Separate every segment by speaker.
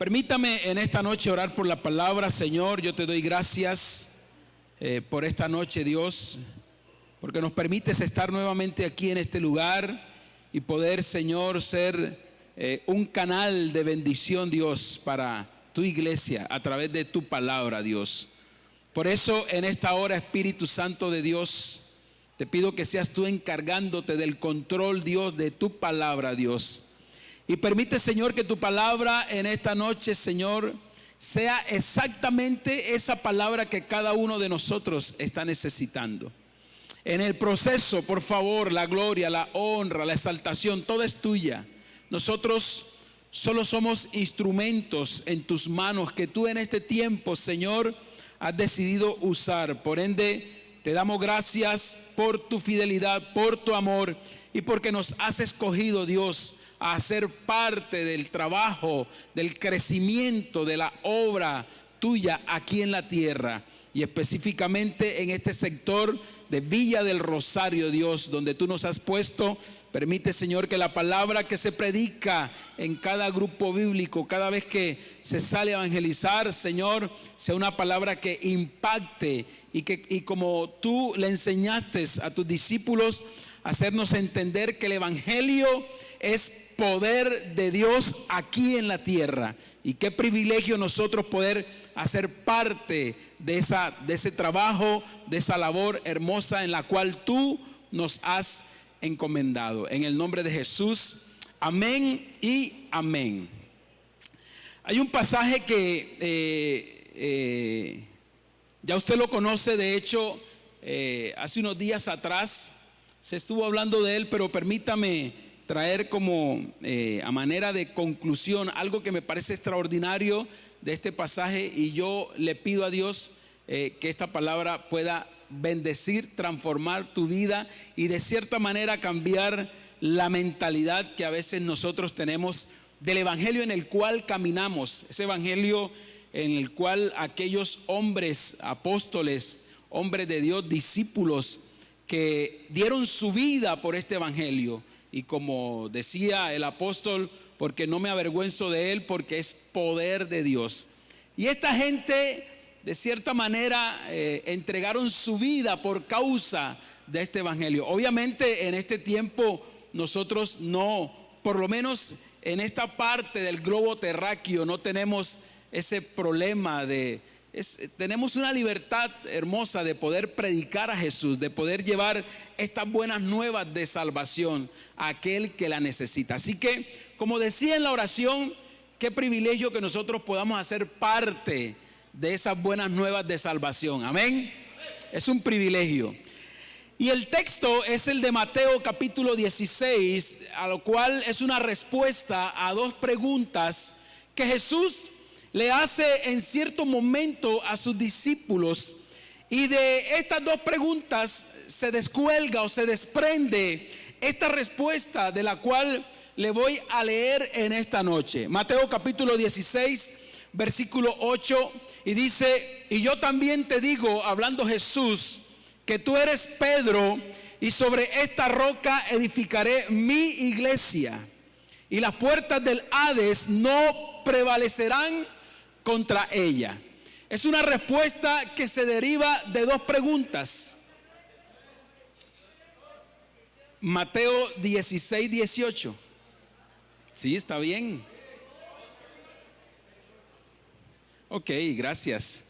Speaker 1: Permítame en esta noche orar por la palabra. Señor, yo te doy gracias por esta noche, Dios, porque nos permites estar nuevamente aquí en este lugar y poder, Señor, ser un canal de bendición, Dios, para tu iglesia a través de tu palabra, Dios. Por eso en esta hora, Espíritu Santo de Dios, te pido que seas tú encargándote del control, Dios, de tu palabra, Dios. Y permite, Señor, que tu palabra en esta noche, Señor, sea exactamente esa palabra que cada uno de nosotros está necesitando. En el proceso, por favor, la gloria, la honra, la exaltación, todo es tuya. Nosotros solo somos instrumentos en tus manos que tú en este tiempo, Señor, has decidido usar. Por ende, te damos gracias por tu fidelidad, por tu amor y porque nos has escogido, Dios, a ser parte del trabajo, del crecimiento, de la obra tuya aquí en la tierra y específicamente en este sector de Villa del Rosario, Dios, donde tú nos has puesto. Permite, Señor, que la palabra que se predica en cada grupo bíblico, cada vez que se sale a evangelizar, Señor, sea una palabra que impacte y como tú le enseñaste a tus discípulos, hacernos entender que el evangelio es poder de Dios aquí en la tierra. Y qué privilegio nosotros poder hacer parte de ese trabajo, de esa labor hermosa en la cual tú nos has encomendado. En el nombre de Jesús, amén y amén. Hay un pasaje que ya usted lo conoce. De hecho, hace unos días atrás se estuvo hablando de él, pero permítame traer como a manera de conclusión algo que me parece extraordinario de este pasaje, y yo le pido a Dios que esta palabra pueda bendecir, transformar tu vida y de cierta manera cambiar la mentalidad que a veces nosotros tenemos del evangelio en el cual caminamos, ese evangelio en el cual aquellos hombres, apóstoles, hombres de Dios, discípulos que dieron su vida por este evangelio. Y como decía el apóstol, porque no me avergüenzo de él, porque es poder de Dios. Y esta gente, de cierta manera, entregaron su vida por causa de este evangelio. Obviamente en este tiempo nosotros no, por lo menos en esta parte del globo terráqueo, no tenemos ese problema tenemos una libertad hermosa de poder predicar a Jesús, de poder llevar estas buenas nuevas de salvación a aquel que la necesita. Así que, como decía en la oración, qué privilegio que nosotros podamos hacer parte de esas buenas nuevas de salvación. Amén. Es un privilegio. Y el texto es el de Mateo capítulo 16, a lo cual es una respuesta a dos preguntas que Jesús le hace en cierto momento a sus discípulos, y de estas dos preguntas se descuelga o se desprende esta respuesta de la cual le voy a leer en esta noche. Mateo capítulo 16, versículo 8, y dice: y yo también te digo, hablando Jesús, que tú eres Pedro, y sobre esta roca edificaré mi iglesia, y las puertas del Hades no prevalecerán contra ella. Es una respuesta que se deriva de dos preguntas. Mateo 16, 18. Sí, está bien. Ok, gracias.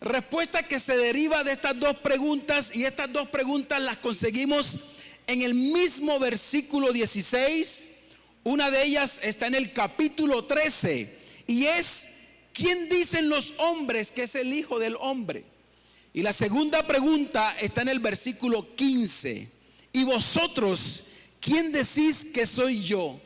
Speaker 1: Respuesta que se deriva de estas dos preguntas, y estas dos preguntas las conseguimos en el mismo versículo 16. Una de ellas está en el capítulo 13 y es: ¿quién dicen los hombres que es el Hijo del Hombre? Y la segunda pregunta está en el versículo 15: ¿y vosotros quién decís que soy yo?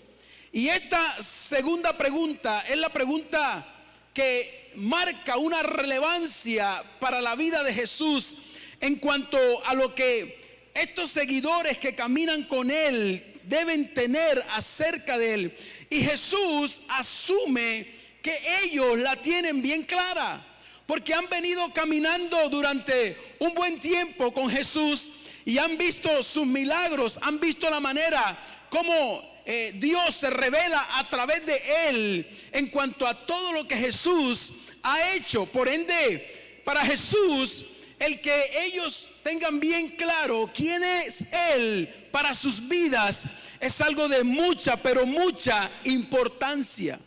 Speaker 1: Y esta segunda pregunta es la pregunta que marca una relevancia para la vida de Jesús en cuanto a lo que estos seguidores que caminan con él deben tener acerca de él. Y Jesús asume que ellos la tienen bien clara, porque han venido caminando durante un buen tiempo con Jesús y han visto sus milagros, han visto la manera como Dios se revela a través de él en cuanto a todo lo que Jesús ha hecho. Por ende, para Jesús, el que ellos tengan bien claro quién es él para sus vidas es algo de mucha, pero mucha importancia.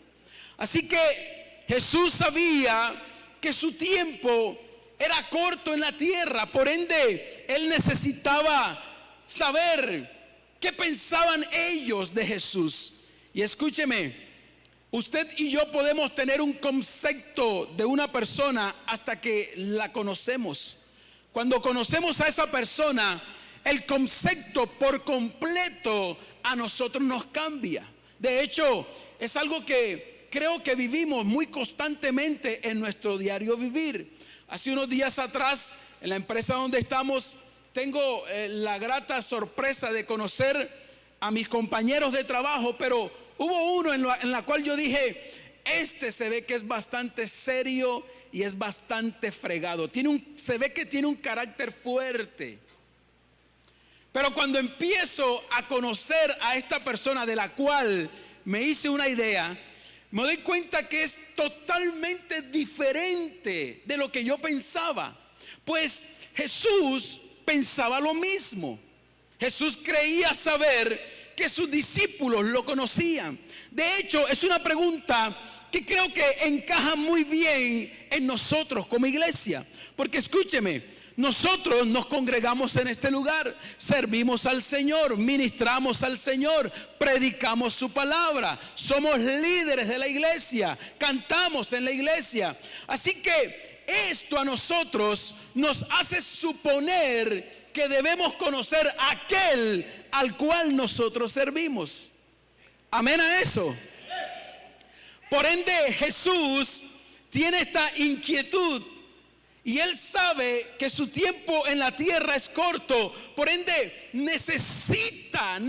Speaker 1: Así que Jesús sabía que su tiempo era corto en la tierra, por ende él necesitaba saber qué pensaban ellos de Jesús. Y escúcheme, usted y yo podemos tener un concepto de una persona hasta que la conocemos. Cuando conocemos a esa persona, el concepto por completo a nosotros nos cambia. De hecho, es algo que creo que vivimos muy constantemente en nuestro diario vivir. Hace unos días atrás, en la empresa donde estamos, tengo la grata sorpresa de conocer a mis compañeros de trabajo, pero hubo uno en la cual yo dije, este se ve que es bastante serio y es bastante fregado. Se ve que tiene un carácter fuerte. Pero cuando empiezo a conocer a esta persona de la cual me hice una idea, me doy cuenta que es totalmente diferente de lo que yo pensaba. Pues Jesús pensaba lo mismo. Jesús creía saber que sus discípulos lo conocían. De hecho, es una pregunta que creo que encaja muy bien en nosotros como iglesia. Porque escúcheme, nosotros nos congregamos en este lugar, servimos al Señor, ministramos al Señor, predicamos su palabra, somos líderes de la iglesia, cantamos en la iglesia. Así que esto a nosotros nos hace suponer que debemos conocer a aquel al cual nosotros servimos. Amén a eso. Por ende, Jesús tiene esta inquietud. Y él sabe que su tiempo en la tierra es corto. Por ende necesita,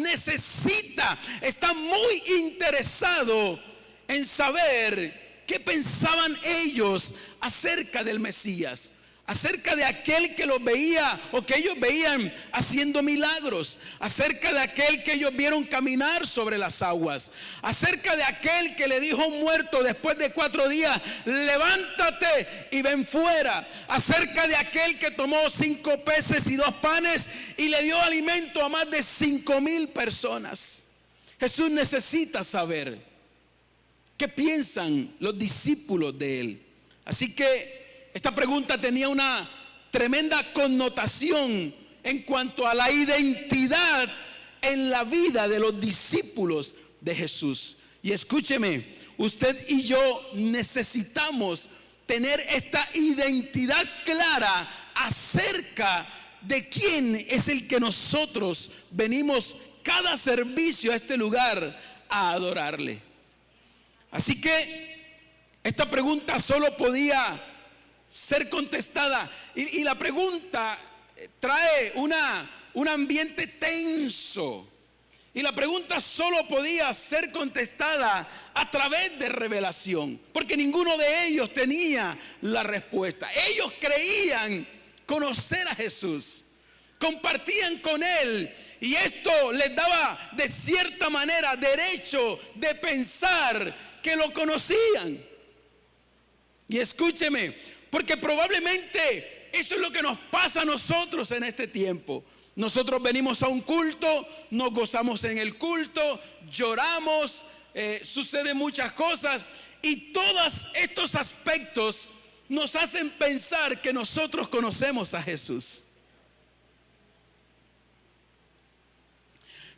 Speaker 1: está muy interesado en saber qué pensaban ellos acerca del Mesías, acerca de aquel que los veía o que ellos veían haciendo milagros, acerca de aquel que ellos vieron caminar sobre las aguas, acerca de aquel que le dijo a un muerto después de 4 días, levántate y ven fuera, acerca de aquel que tomó 5 peces y 2 panes y le dio alimento a más de 5,000 personas. Jesús necesita saber qué piensan los discípulos de él. Así que esta pregunta tenía una tremenda connotación en cuanto a la identidad en la vida de los discípulos de Jesús. Y escúcheme, usted y yo necesitamos tener esta identidad clara acerca de quién es el que nosotros venimos cada servicio a este lugar a adorarle. Así que esta pregunta solo podía ser contestada, y la pregunta trae un ambiente tenso, y la pregunta solo podía ser contestada a través de revelación, porque ninguno de ellos tenía la respuesta. Ellos creían conocer a Jesús, compartían con él, y esto les daba de cierta manera derecho de pensar que lo conocían. Y escúcheme, porque probablemente eso es lo que nos pasa a nosotros en este tiempo. Nosotros venimos a un culto, nos gozamos en el culto, lloramos, suceden muchas cosas, y todos estos aspectos nos hacen pensar que nosotros conocemos a Jesús.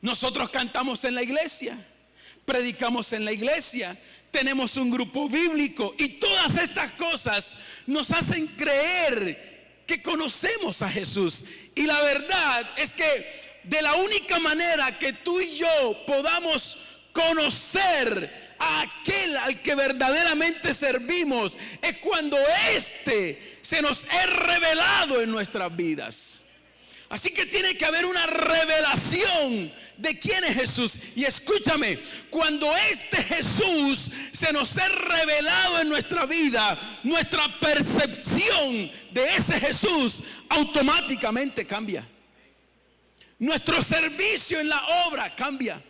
Speaker 1: Nosotros cantamos en la iglesia, predicamos en la iglesia, tenemos un grupo bíblico, y todas estas cosas nos hacen creer que conocemos a Jesús. Y la verdad es que de la única manera que tú y yo podamos conocer a aquel al que verdaderamente servimos es cuando éste se nos es revelado en nuestras vidas. Así que tiene que haber una revelación de quién es Jesús. Y escúchame, cuando este Jesús se nos es revelado en nuestra vida, nuestra percepción de ese Jesús automáticamente cambia. Nuestro servicio en la obra cambia.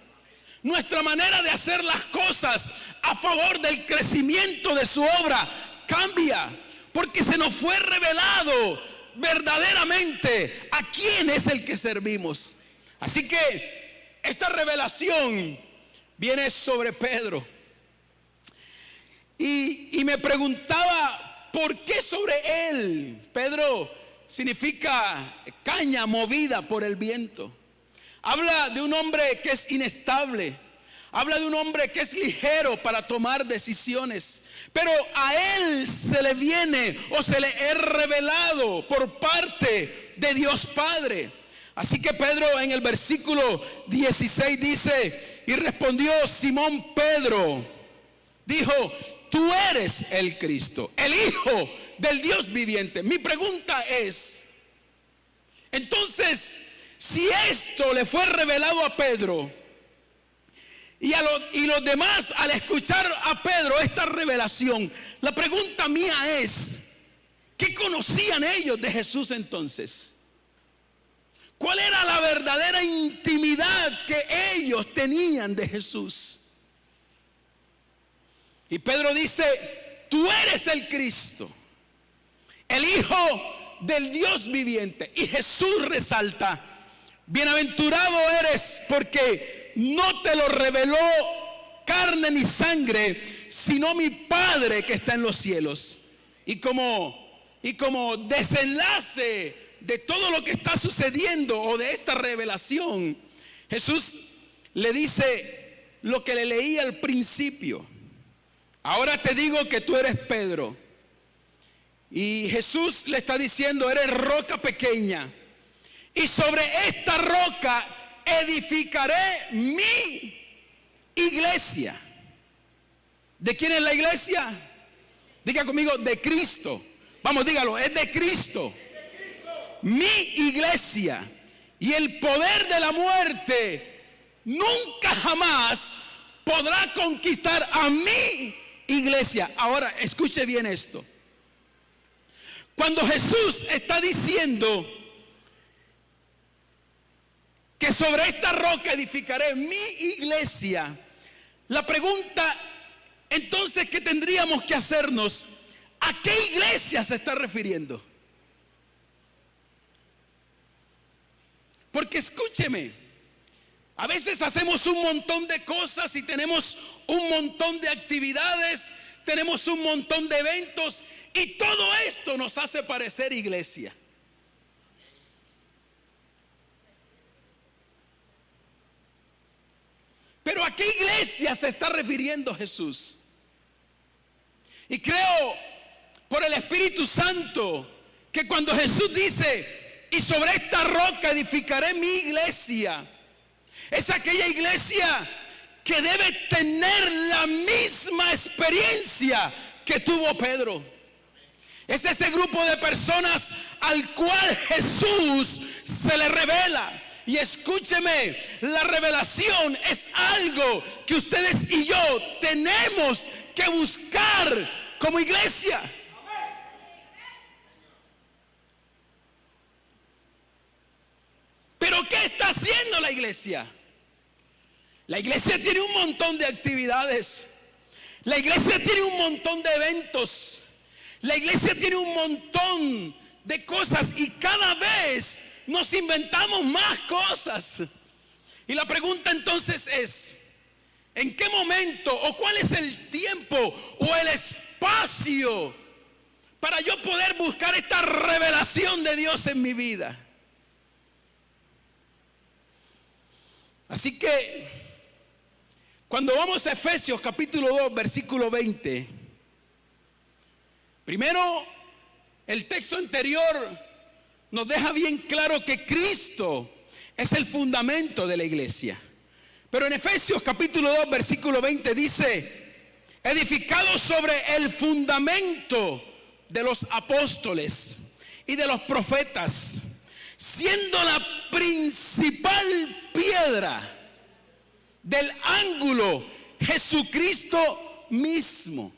Speaker 1: Nuestra manera de hacer las cosas a favor del crecimiento de su obra cambia, porque se nos fue revelado verdaderamente a quién es el que servimos. Así que esta revelación viene sobre Pedro. Y me preguntaba, ¿por qué sobre él? Pedro significa caña movida por el viento. Habla de un hombre que es inestable. Habla de un hombre que es ligero para tomar decisiones. Pero a él se le viene o se le es revelado por parte de Dios Padre. Así que Pedro en el versículo 16 dice: y respondió Simón Pedro, dijo: tú eres el Cristo, el Hijo del Dios viviente. Mi pregunta es, entonces, si esto le fue revelado a Pedro y los demás al escuchar a Pedro esta revelación, la pregunta mía es, ¿qué conocían ellos de Jesús entonces? ¿Cuál era la verdadera intimidad que ellos tenían de Jesús? Y Pedro dice: tú eres el Cristo, el Hijo del Dios viviente. Y Jesús resalta: bienaventurado eres porque no te lo reveló carne ni sangre, sino mi Padre que está en los cielos. Y como desenlace de todo lo que está sucediendo o de esta revelación, Jesús le dice lo que le leí al principio: ahora te digo que tú eres Pedro. Y Jesús le está diciendo: eres roca pequeña, y sobre esta roca edificaré mi iglesia. ¿De quién es la iglesia? Diga conmigo: de Cristo. Vamos, dígalo, es de Cristo. Mi iglesia. Y el poder de la muerte nunca jamás podrá conquistar a mi iglesia. Ahora, escuche bien esto. Cuando Jesús está diciendo que sobre esta roca edificaré mi iglesia, la pregunta entonces que tendríamos que hacernos: ¿a qué iglesia se está refiriendo? Porque escúcheme, a veces hacemos un montón de cosas y tenemos un montón de actividades, tenemos un montón de eventos, y todo esto nos hace parecer iglesia. Pero ¿a qué iglesia se está refiriendo Jesús? Y creo por el Espíritu Santo que cuando Jesús dice: y sobre esta roca edificaré mi iglesia, es aquella iglesia que debe tener la misma experiencia que tuvo Pedro. Es ese grupo de personas al cual Jesús se le revela. Y escúcheme, la revelación es algo que ustedes y yo tenemos que buscar como iglesia. Pero ¿qué está haciendo la iglesia? La iglesia tiene un montón de actividades. La iglesia tiene un montón de eventos. La iglesia tiene un montón de cosas y cada vez nos inventamos más cosas. Y la pregunta entonces es: ¿en qué momento o cuál es el tiempo o el espacio para yo poder buscar esta revelación de Dios en mi vida? Así que cuando vamos a Efesios capítulo 2 versículo 20, primero el texto anterior nos deja bien claro que Cristo es el fundamento de la iglesia. Pero en Efesios capítulo 2 versículo 20 dice: edificado sobre el fundamento de los apóstoles y de los profetas, siendo la principal piedra del ángulo Jesucristo mismo.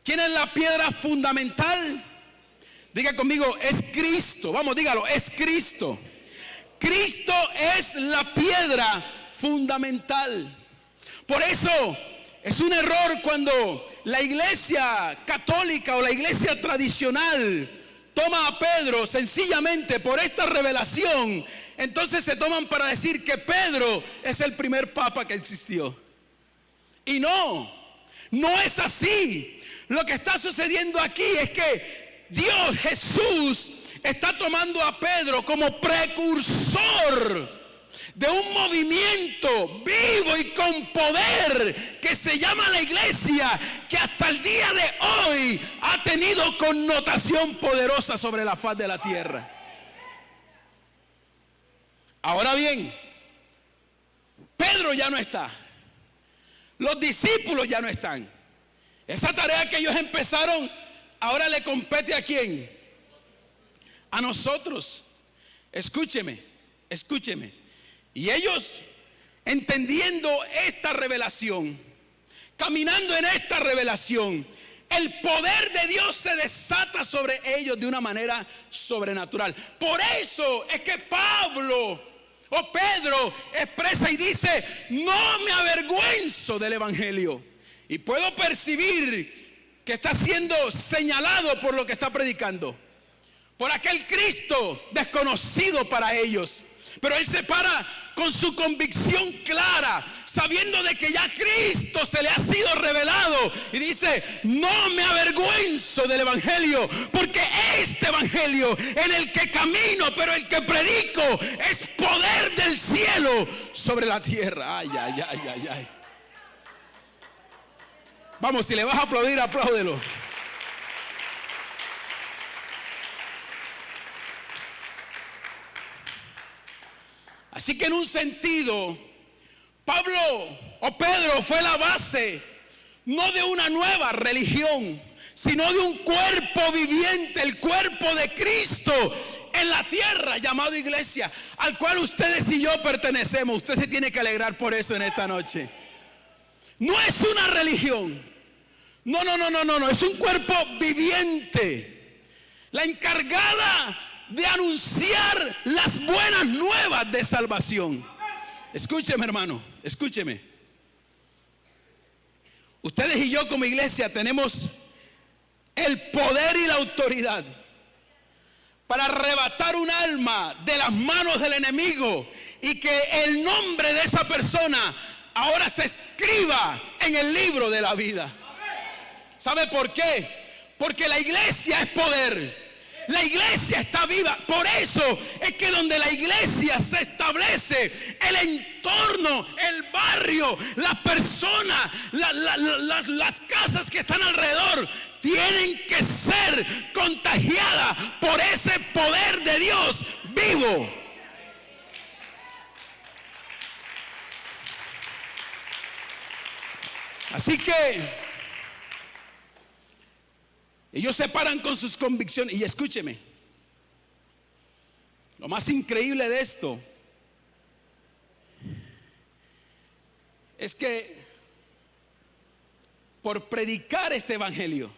Speaker 1: ¿Quién es la piedra fundamental? Diga conmigo: es Cristo. Vamos, dígalo, es Cristo. Cristo es la piedra fundamental. Por eso es un error cuando la iglesia católica o la iglesia tradicional toma a Pedro sencillamente por esta revelación. Entonces se toman para decir que Pedro es el primer papa que existió. Y no es así. Lo que está sucediendo aquí es que Dios, Jesús, está tomando a Pedro como precursor de un movimiento vivo y con poder que se llama la iglesia, que hasta el día de hoy ha tenido connotación poderosa sobre la faz de la tierra. Ahora bien, Pedro ya no está. Los discípulos ya no están. Esa tarea que ellos empezaron, ahora le compete ¿a quién? A nosotros. Escúcheme. Y ellos, entendiendo esta revelación, caminando en esta revelación, el poder de Dios se desata sobre ellos de una manera sobrenatural. Por eso es que Pedro expresa y dice: no me avergüenzo del evangelio. Y puedo percibir que está siendo señalado por lo que está predicando, por aquel Cristo desconocido para ellos. Pero él se para con su convicción clara, sabiendo de que ya Cristo se le ha sido revelado, y dice: no me avergüenzo del evangelio, porque este evangelio en el que camino, pero el que predico, es poder del cielo sobre la tierra. Ay. Vamos, si le vas a aplaudir, apláudelo. Así que en un sentido, Pedro fue la base, no de una nueva religión, sino de un cuerpo viviente, el cuerpo de Cristo en la tierra, llamado iglesia, al cual ustedes y yo pertenecemos. Usted se tiene que alegrar por eso en esta noche. No es una religión, no, es un cuerpo viviente, la encargada de anunciar las buenas nuevas de salvación. Escúcheme, hermano, escúcheme. Ustedes y yo como iglesia tenemos el poder y la autoridad para arrebatar un alma de las manos del enemigo y que el nombre de esa persona ahora se escriba en el libro de la vida. ¿Sabe por qué? Porque la iglesia es poder. La iglesia está viva. Por eso es que donde la iglesia se establece, el entorno, el barrio, las personas, las casas que están alrededor tienen que ser contagiadas por ese poder de Dios vivo. Así que ellos se paran con sus convicciones. Y escúcheme, lo más increíble de esto es que por predicar este evangelio,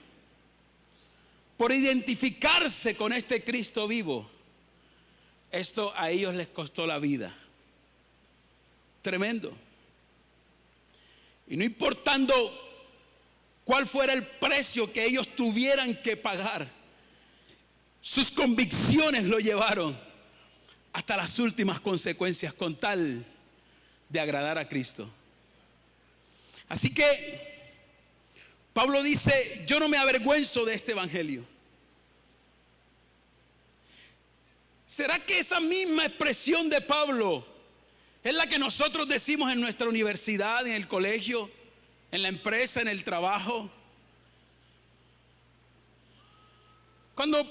Speaker 1: por identificarse con este Cristo vivo, esto a ellos les costó la vida. Tremendo. Y no importando cuál fuera el precio que ellos tuvieran que pagar, sus convicciones lo llevaron hasta las últimas consecuencias con tal de agradar a Cristo. Así que Pablo dice: yo no me avergüenzo de este evangelio. ¿Será que esa misma expresión de Pablo es la que nosotros decimos en nuestra universidad, en el colegio, en la empresa, en el trabajo? Cuando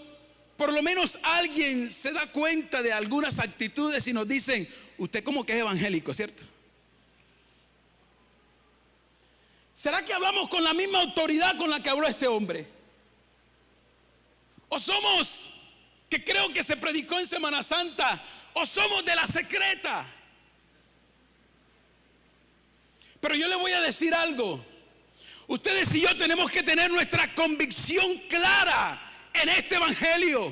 Speaker 1: por lo menos alguien se da cuenta de algunas actitudes y nos dicen: usted como que es evangélico, ¿cierto? ¿Será que hablamos con la misma autoridad con la que habló este hombre? ¿O somos, que creo que se predicó en Semana Santa, o somos de la secreta? Pero yo le voy a decir algo. Ustedes y yo tenemos que tener nuestra convicción clara en este evangelio.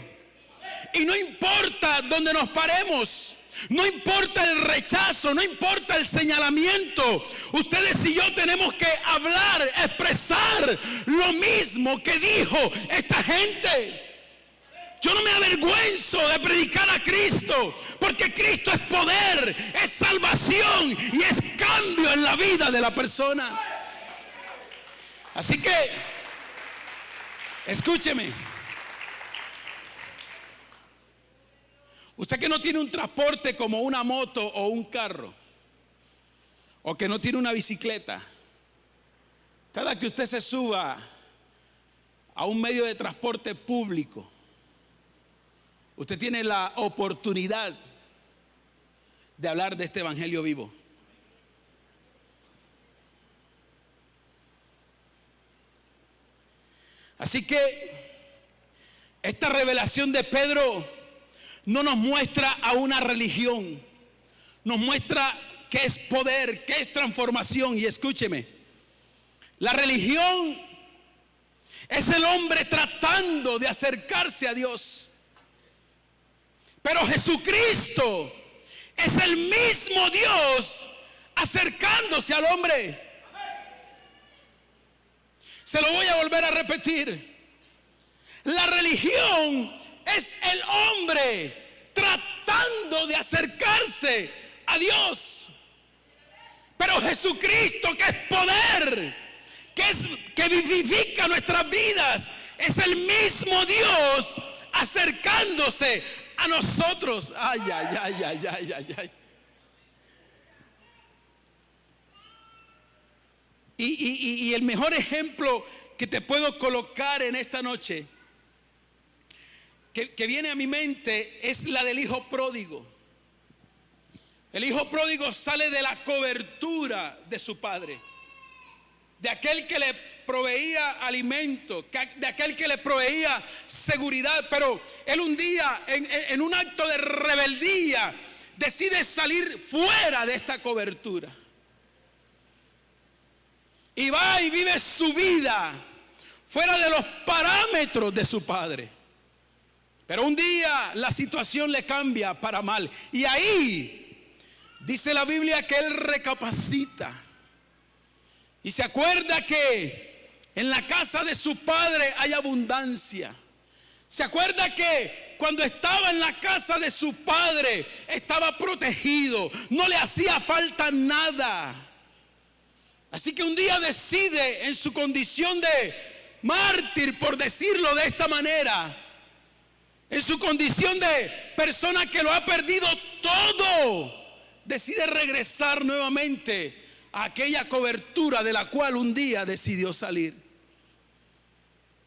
Speaker 1: Y no importa dónde nos paremos, No importa el rechazo, no importa el señalamiento. Ustedes y yo tenemos que hablar, expresar lo mismo que dijo esta gente. Yo no me avergüenzo de predicar a Cristo, porque Cristo es poder, es salvación y es cambio en la vida de la persona. Así que, escúcheme. Usted que no tiene un transporte como una moto o un carro, o que no tiene una bicicleta, cada que usted se suba a un medio de transporte público, usted tiene la oportunidad de hablar de este evangelio vivo. Así que esta revelación de Pedro no nos muestra a una religión, nos muestra qué es poder, qué es transformación. Y escúcheme, la religión es el hombre tratando de acercarse a Dios, pero Jesucristo es el mismo Dios acercándose al hombre. Se lo voy a volver a repetir. La religión es el hombre tratando de acercarse a Dios, pero Jesucristo, que es poder, que vivifica nuestras vidas, es el mismo Dios acercándose a nosotros. Ay, ay, ay, ay, ay, ay, ay. Y el mejor ejemplo que te puedo colocar en esta noche, que viene a mi mente, es la del hijo pródigo. El hijo pródigo sale de la cobertura de su padre, de aquel que le proveía alimento, de aquel que le proveía seguridad. Pero él un día, en un acto de rebeldía, decide salir fuera de esta cobertura y va y vive su vida fuera de los parámetros de su padre. Pero un día la situación le cambia para mal, y ahí dice la Biblia que él recapacita y se acuerda que en la casa de su padre hay abundancia. Se acuerda que cuando estaba en la casa de su padre estaba protegido, no le hacía falta nada. Así que un día decide, en su condición de mártir, por decirlo de esta manera, en su condición de persona que lo ha perdido todo, decide regresar nuevamente a aquella cobertura de la cual un día decidió salir.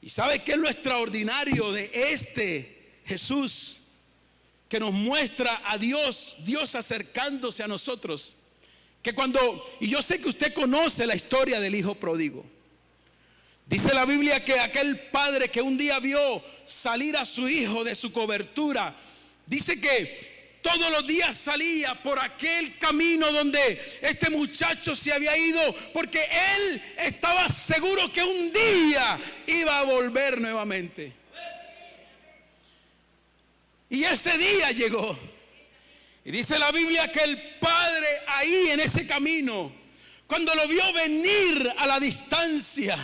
Speaker 1: ¿Y sabe qué es lo extraordinario de este Jesús? Que nos muestra a Dios acercándose a nosotros. Que y yo sé que usted conoce la historia del hijo pródigo. Dice la Biblia que aquel padre que un día vio salir a su hijo de su cobertura, dice que todos los días salía por aquel camino donde este muchacho se había ido, porque él estaba seguro que un día iba a volver nuevamente. Y ese día llegó. Y dice la Biblia que el padre ahí en ese camino, cuando lo vio venir a la distancia,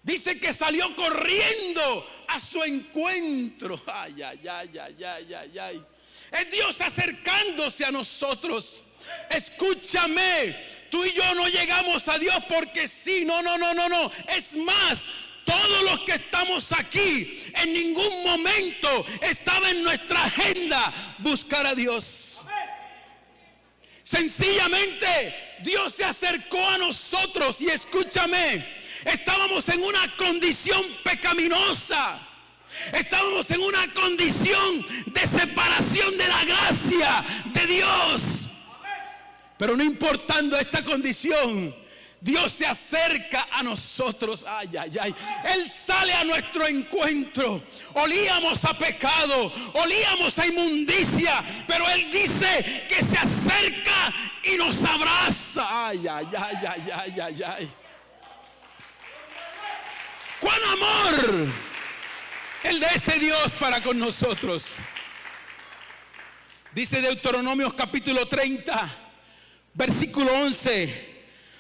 Speaker 1: dice que salió corriendo a su encuentro. Ay, ay, ay, ay, ay, ay, ay. Es Dios acercándose a nosotros. Escúchame, tú y yo no llegamos a Dios porque sí, no. Es más, todos los que estamos aquí, en ningún momento estaba en nuestra agenda buscar a Dios. Sencillamente, Dios se acercó a nosotros y escúchame, estábamos en una condición pecaminosa. Estábamos en una condición de separación de la gracia de Dios. Pero no importando esta condición, Dios se acerca a nosotros. Ay, ay, ay. Él sale a nuestro encuentro. Olíamos a pecado, olíamos a inmundicia, pero Él dice que se acerca y nos abraza. Ay, ay, ay, ay, ay, ay, ay. ¡Cuán amor el de este Dios para con nosotros! Dice Deuteronomios capítulo 30, versículo 11.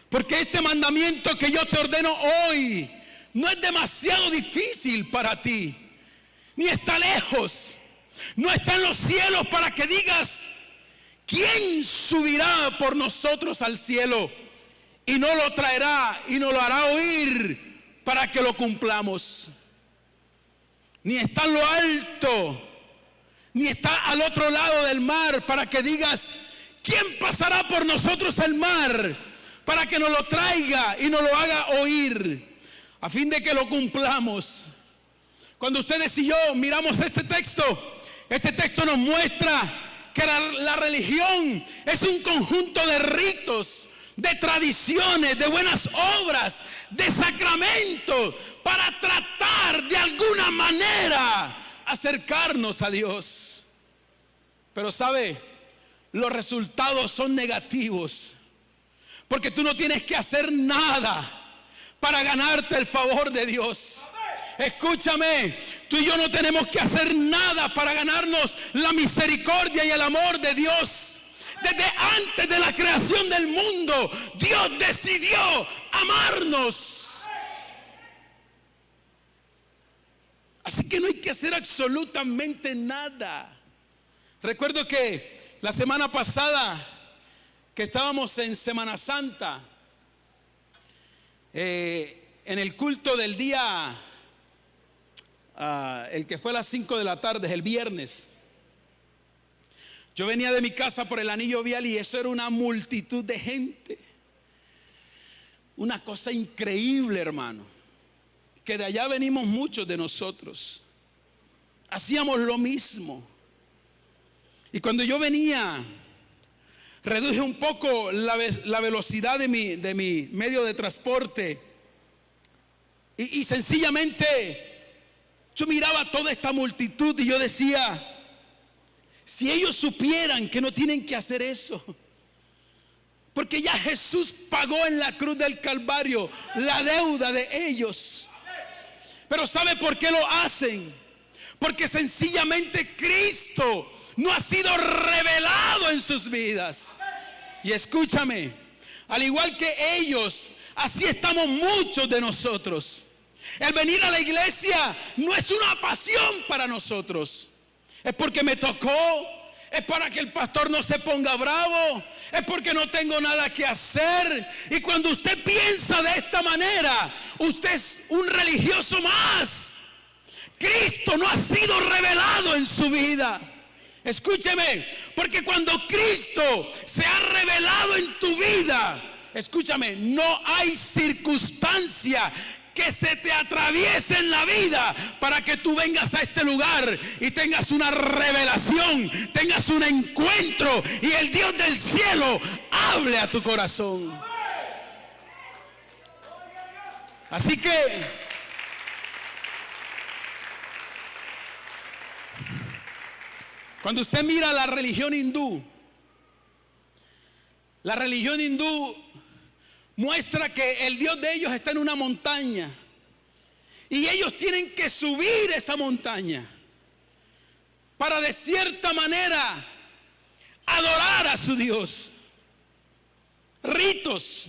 Speaker 1: Porque este mandamiento que yo te ordeno hoy no es demasiado difícil para ti, ni está lejos, no está en los cielos para que digas: ¿quién subirá por nosotros al cielo? Y no lo traerá y nos lo hará oír para que lo cumplamos. Ni está en lo alto, ni está al otro lado del mar para que digas: ¿quién pasará por nosotros el mar para que nos lo traiga y nos lo haga oír? A fin de que lo cumplamos. Cuando ustedes y yo miramos este texto nos muestra que la religión es un conjunto de ritos, de tradiciones, de buenas obras, de sacramentos, para tratar de alguna manera acercarnos a Dios. Pero ¿sabe? Los resultados son negativos, porque tú no tienes que hacer nada para ganarte el favor de Dios. Escúchame, tú y yo no tenemos que hacer nada para ganarnos la misericordia y el amor de Dios. Desde antes de la creación del mundo, Dios decidió amarnos. Así que no hay que hacer absolutamente nada. Recuerdo que la semana pasada, que estábamos en Semana Santa, en el culto del día, el que fue a las 5 de la tarde, el viernes, yo venía de mi casa por el anillo vial y eso era una multitud de gente. Una cosa increíble, hermano, que de allá venimos muchos de nosotros. Hacíamos lo mismo. Y cuando yo venía, reduje un poco la velocidad de mi medio de transporte. Y sencillamente yo miraba toda esta multitud y yo decía: si ellos supieran que no tienen que hacer eso, porque ya Jesús pagó en la cruz del Calvario la deuda de ellos. Pero ¿sabe por qué lo hacen? Porque sencillamente Cristo no ha sido revelado en sus vidas. Y escúchame, al igual que ellos, así estamos muchos de nosotros. El venir a la iglesia no es una pasión para nosotros. Es porque me tocó, es para que el pastor no se ponga bravo, es porque no tengo nada que hacer. Y cuando usted piensa de esta manera, usted es un religioso más. Cristo no ha sido revelado en su vida. Escúcheme, porque cuando Cristo se ha revelado en tu vida, escúchame, no hay circunstancia que se te atraviese en la vida para que tú vengas a este lugar y tengas una revelación, tengas un encuentro y el Dios del cielo hable a tu corazón. Así que cuando usted mira la religión hindú muestra que el Dios de ellos está en una montaña y ellos tienen que subir esa montaña para de cierta manera adorar a su Dios. Ritos.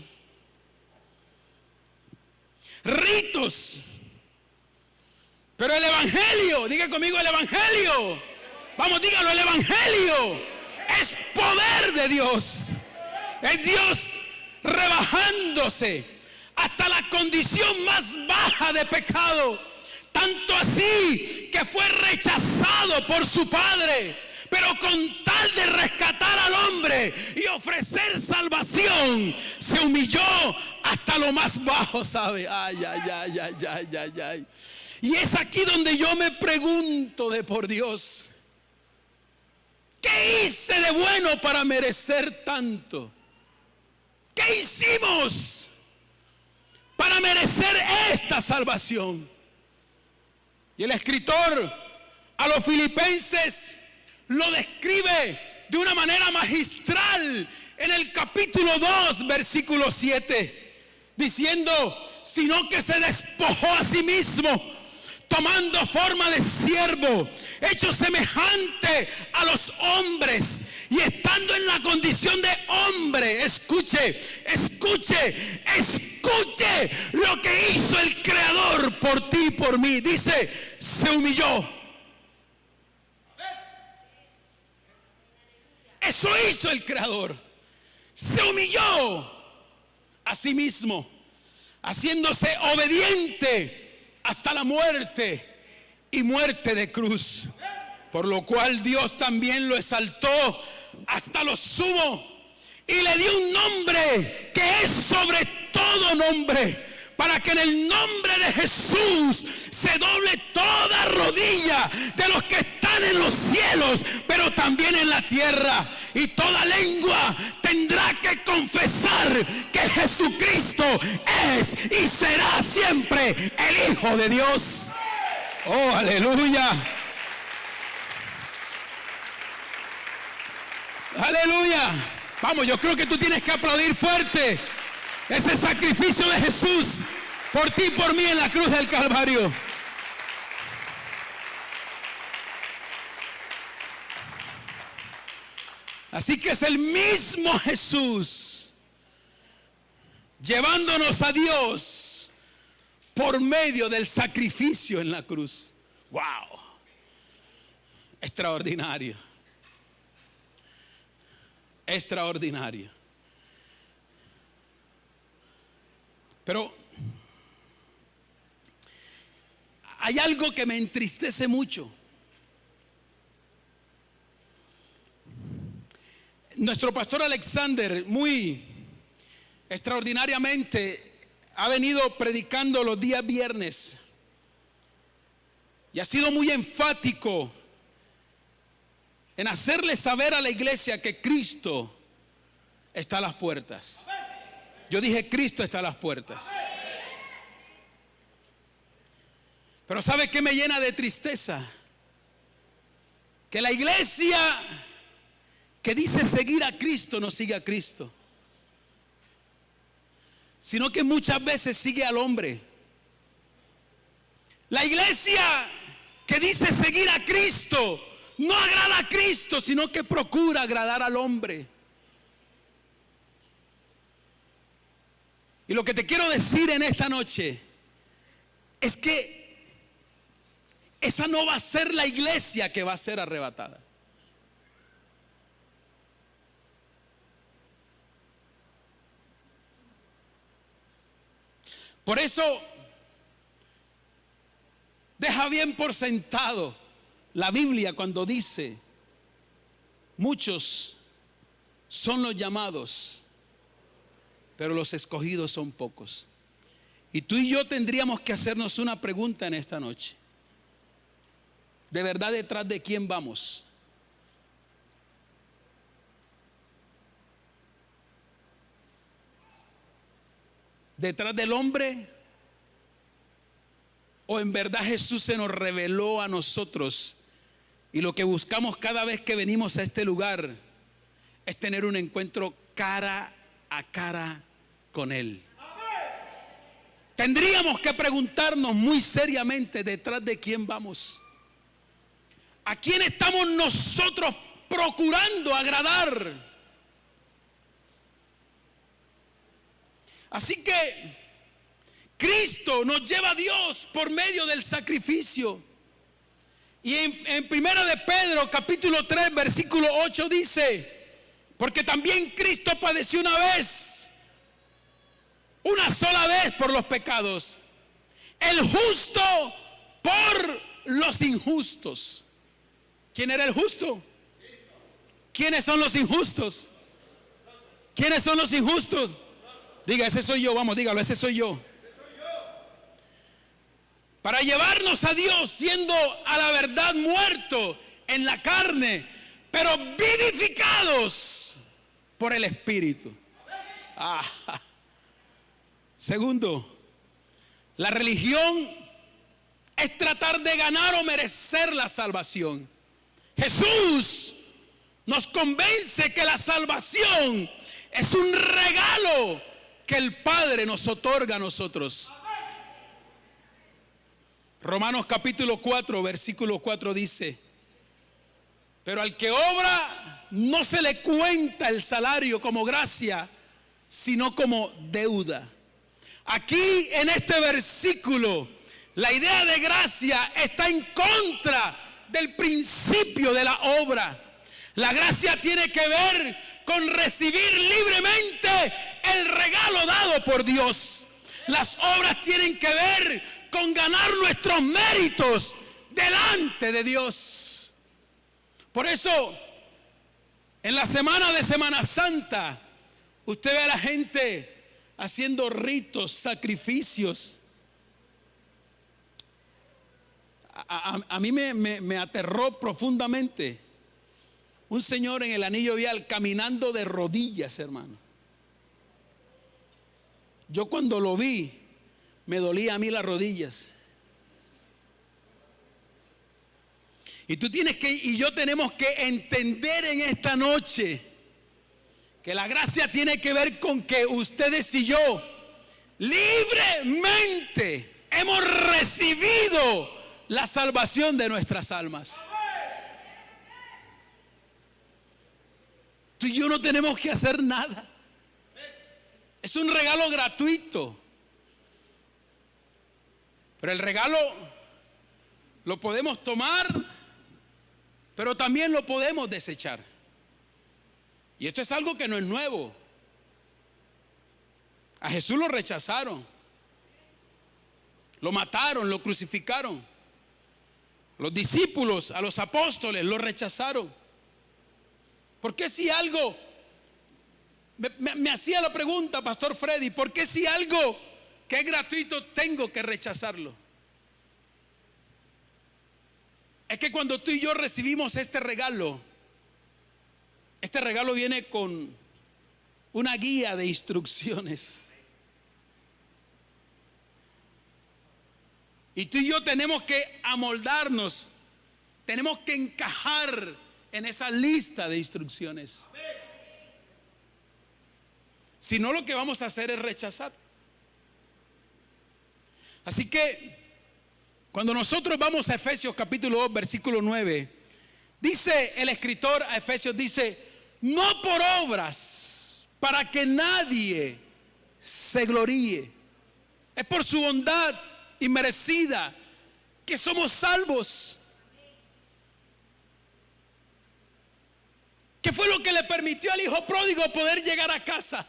Speaker 1: Pero el evangelio, diga conmigo el evangelio. Vamos, dígalo, el evangelio es poder de Dios. Es Dios rebajándose hasta la condición más baja de pecado, tanto así que fue rechazado por su Padre, pero con tal de rescatar al hombre y ofrecer salvación, se humilló hasta lo más bajo, ¿sabe? Ay. Y es aquí donde yo me pregunto de por Dios, ¿qué hice de bueno para merecer tanto? ¿Qué hicimos para merecer esta salvación? Y el escritor a los filipenses lo describe de una manera magistral en el capítulo 2, versículo 7, diciendo: sino que se despojó a sí mismo, tomando forma de siervo, hecho semejante a los hombres, y estando en la condición de hombre, escuche lo que hizo el Creador por ti y por mí. Dice, se humilló. Eso hizo el Creador. Se humilló a sí mismo, haciéndose obediente hasta la muerte, y muerte de cruz. Por lo cual Dios también lo exaltó hasta lo sumo y le dio un nombre que es sobre todo nombre, para que en el nombre de Jesús se doble toda rodilla de los que están en los cielos, pero también en la tierra, y toda lengua tendrá que confesar que Jesucristo es y será siempre el Hijo de Dios. Oh, aleluya. Aleluya. Vamos, yo creo que tú tienes que aplaudir fuerte ese sacrificio de Jesús por ti y por mí en la cruz del Calvario. Así que es el mismo Jesús llevándonos a Dios por medio del sacrificio en la cruz. ¡Wow! Extraordinario. Extraordinario. Pero hay algo que me entristece mucho. Nuestro pastor Alexander, muy extraordinariamente, ha venido predicando los días viernes y ha sido muy enfático en hacerle saber a la iglesia que Cristo está a las puertas. Yo dije, Cristo está a las puertas. Pero ¿sabe qué me llena de tristeza? Que la iglesia que dice seguir a Cristo no sigue a Cristo, sino que muchas veces sigue al hombre. La iglesia que dice seguir a Cristo no agrada a Cristo, sino que procura agradar al hombre. Y lo que te quiero decir en esta noche es que esa no va a ser la iglesia que va a ser arrebatada. Por eso, deja bien por sentado la Biblia cuando dice, muchos son los llamados, pero los escogidos son pocos. Y tú y yo tendríamos que hacernos una pregunta en esta noche. ¿De verdad detrás de quién vamos? ¿Detrás del hombre? ¿O en verdad Jesús se nos reveló a nosotros y lo que buscamos cada vez que venimos a este lugar es tener un encuentro cara a cara con Él? Tendríamos que preguntarnos muy seriamente detrás de quién vamos. ¿A quién estamos nosotros procurando agradar? Así que Cristo nos lleva a Dios por medio del sacrificio. Y en Primera de Pedro capítulo 3 versículo 8 dice, porque también Cristo padeció una sola vez por los pecados, el justo por los injustos. ¿Quién era el justo? ¿Quiénes son los injustos? ¿Quiénes son los injustos? Diga, ese soy yo, vamos, dígalo, ese soy yo. Para llevarnos a Dios siendo a la verdad muerto en la carne, pero vivificados por el Espíritu. Segundo, la religión es tratar de ganar o merecer la salvación. Jesús nos convence que la salvación es un regalo que el Padre nos otorga a nosotros. Romanos capítulo 4, versículo 4 dice: pero al que obra no se le cuenta el salario como gracia, sino como deuda. Aquí en este versículo, la idea de gracia está en contra del principio de la obra. La gracia tiene que ver con recibir libremente el regalo dado por Dios. Las obras tienen que ver con ganar nuestros méritos delante de Dios. Por eso, en la semana de Semana Santa, usted ve a la gente haciendo ritos, sacrificios. A mí me aterró profundamente un señor en el anillo vial caminando de rodillas, hermano. Yo cuando lo vi, me dolía a mí las rodillas. Y tú tienes que, y yo tenemos que entender en esta noche que la gracia tiene que ver con que ustedes y yo libremente hemos recibido la salvación de nuestras almas. Tú y yo no tenemos que hacer nada. Es un regalo gratuito. Pero el regalo lo podemos tomar, pero también lo podemos desechar. Y esto es algo que no es nuevo. A Jesús lo rechazaron, lo mataron, lo crucificaron. Los discípulos, a los apóstoles, lo rechazaron. ¿Por qué si algo, me hacía la pregunta, Pastor Freddy, ¿por qué si algo que es gratuito tengo que rechazarlo? Es que cuando tú y yo recibimos este regalo viene con una guía de instrucciones. Y tú y yo tenemos que amoldarnos, tenemos que encajar en esa lista de instrucciones. Si no, lo que vamos a hacer es rechazar. Así que cuando nosotros vamos a Efesios capítulo 2, versículo 9, dice el escritor a Efesios, dice: no por obras, para que nadie se gloríe. Es por su bondad inmerecida que somos salvos. ¿Qué fue lo que le permitió al hijo pródigo poder llegar a casa?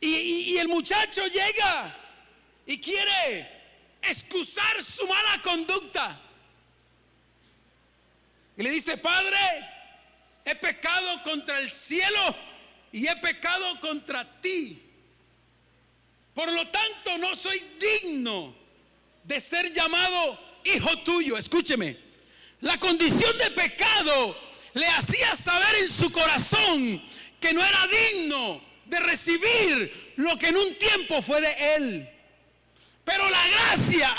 Speaker 1: Y el muchacho llega y quiere excusar su mala conducta. Y le dice: Padre, he pecado contra el cielo y he pecado contra ti. Por lo tanto, no soy digno de ser llamado hijo tuyo. Escúcheme, la condición de pecado le hacía saber en su corazón que no era digno de recibir lo que en un tiempo fue de él. Pero la gracia,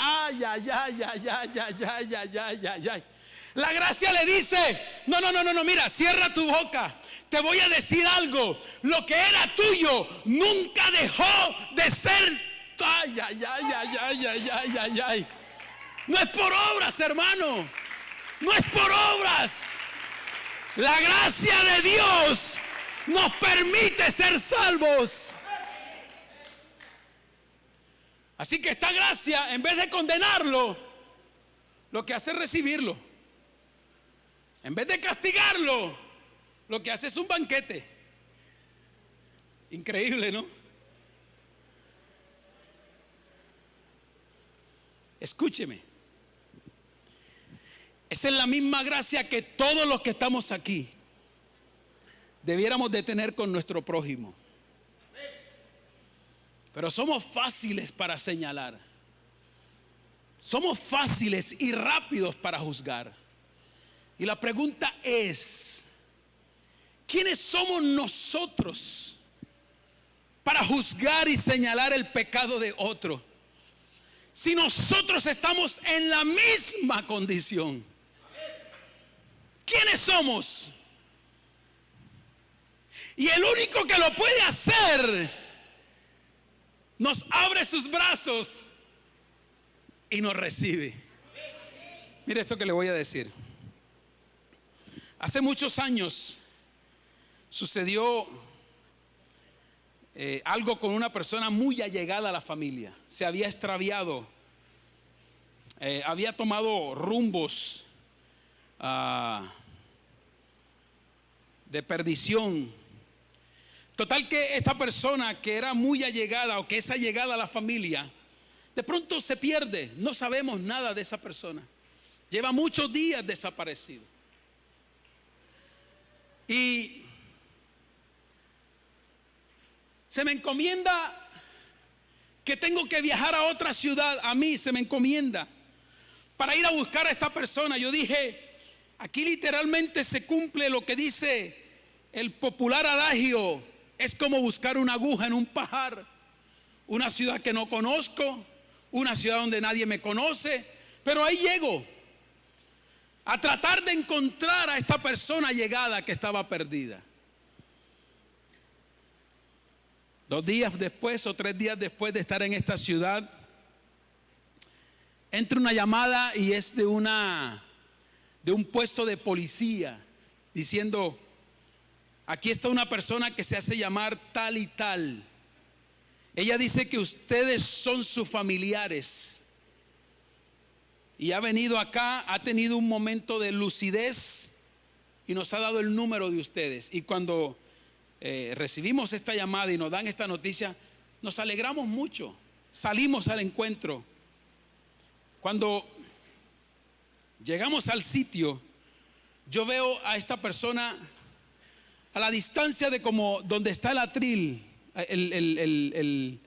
Speaker 1: la gracia le dice: no, mira, cierra tu boca. Te voy a decir algo. Lo que era tuyo nunca dejó de ser. No es por obras, hermano. No es por obras. La gracia de Dios nos permite ser salvos. Así que esta gracia, en vez de condenarlo, lo que hace es recibirlo. En vez de castigarlo, lo que hace es un banquete. Increíble, ¿no? Escúcheme. Esa es la misma gracia que todos los que estamos aquí debiéramos de tener con nuestro prójimo. Pero somos fáciles para señalar. Somos fáciles y rápidos para juzgar. Y la pregunta es: ¿quiénes somos nosotros para juzgar y señalar el pecado de otro? Si nosotros estamos en la misma condición, ¿quiénes somos? Y el único que lo puede hacer nos abre sus brazos y nos recibe. Mire esto que le voy a decir. Hace muchos años sucedió algo con una persona muy allegada a la familia. Se había extraviado, había tomado rumbos de perdición. Total que esta persona que era muy allegada, o que es allegada a la familia, de pronto se pierde. No sabemos nada de esa persona. Lleva muchos días desaparecido. Y se me encomienda que tengo que viajar a otra ciudad. A mí se me encomienda para ir a buscar a esta persona. Yo dije, aquí literalmente se cumple lo que dice el popular adagio: es como buscar una aguja en un pajar. Una ciudad que no conozco, una ciudad donde nadie me conoce, pero ahí llego a tratar de encontrar a esta persona allegada que estaba perdida. 2 días después o 3 días después de estar en esta ciudad, entra una llamada y es de un puesto de policía diciendo: aquí está una persona que se hace llamar tal y tal. Ella dice que ustedes son sus familiares y ha venido acá, ha tenido un momento de lucidez y nos ha dado el número de ustedes. Y cuando recibimos esta llamada y nos dan esta noticia, nos alegramos mucho, salimos al encuentro. Cuando llegamos al sitio, yo veo a esta persona a la distancia de como donde está el atril, el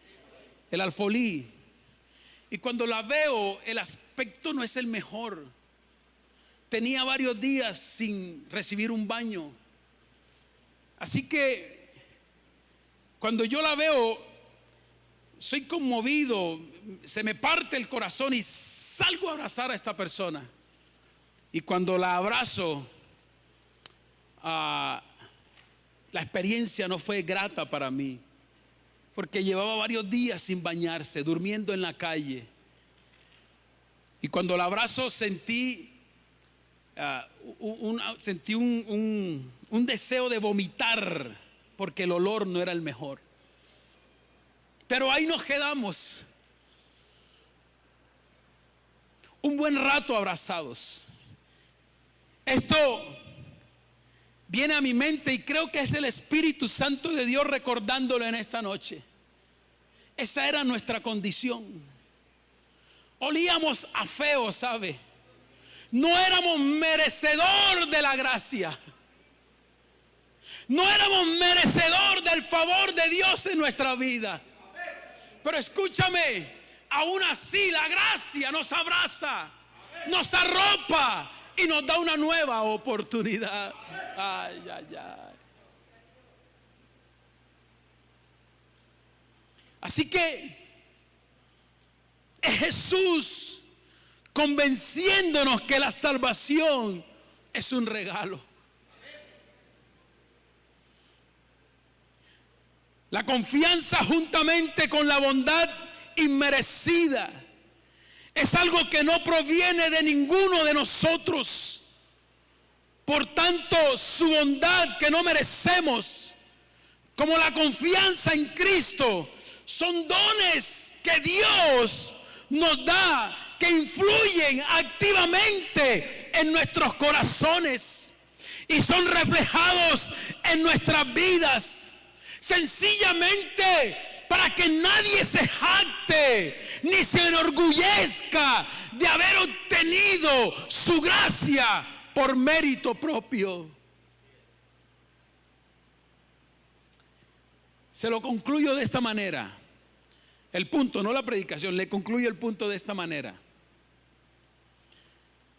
Speaker 1: alfolí. Y cuando la veo, el aspecto no es el mejor. Tenía varios días sin recibir un baño. Así que cuando yo la veo, soy conmovido, se me parte el corazón y salgo a abrazar a esta persona. Y cuando la abrazo, la experiencia no fue grata para mí, porque llevaba varios días sin bañarse, durmiendo en la calle. Y cuando la abrazo sentí un deseo de vomitar, porque el olor no era el mejor. Pero ahí nos quedamos un buen rato abrazados. Esto viene a mi mente y creo que es el Espíritu Santo de Dios recordándolo en esta noche. Esa era nuestra condición. Olíamos a feo, ¿sabe? No éramos merecedor de la gracia. No éramos merecedor del favor de Dios en nuestra vida. Pero escúchame, aún así la gracia nos abraza, nos arropa y nos da una nueva oportunidad. Ay, ay, ay. Así que es Jesús convenciéndonos que la salvación es un regalo. La confianza juntamente con la bondad inmerecida es algo que no proviene de ninguno de nosotros. Por tanto, su bondad que no merecemos, como la confianza en Cristo, son dones que Dios nos da, que influyen activamente en nuestros corazones y son reflejados en nuestras vidas, sencillamente para que nadie se jacte ni se enorgullezca de haber obtenido su gracia por mérito propio. Se lo concluyo de esta manera. El punto, no la predicación, le concluyo el punto de esta manera.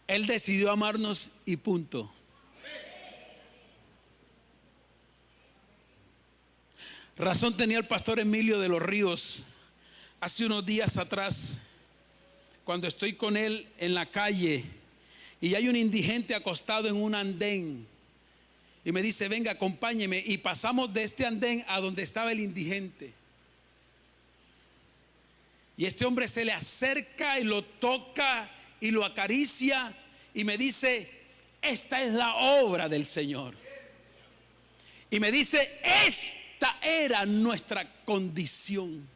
Speaker 1: Él decidió amarnos y punto. Razón tenía el pastor Emilio de los Ríos hace unos días atrás, cuando estoy con él en la calle y hay un indigente acostado en un andén y me dice: venga, acompáñeme, y pasamos de este andén a donde estaba el indigente. Y este hombre se le acerca y lo toca y lo acaricia y me dice: esta es la obra del Señor. Y me dice: esta era nuestra condición.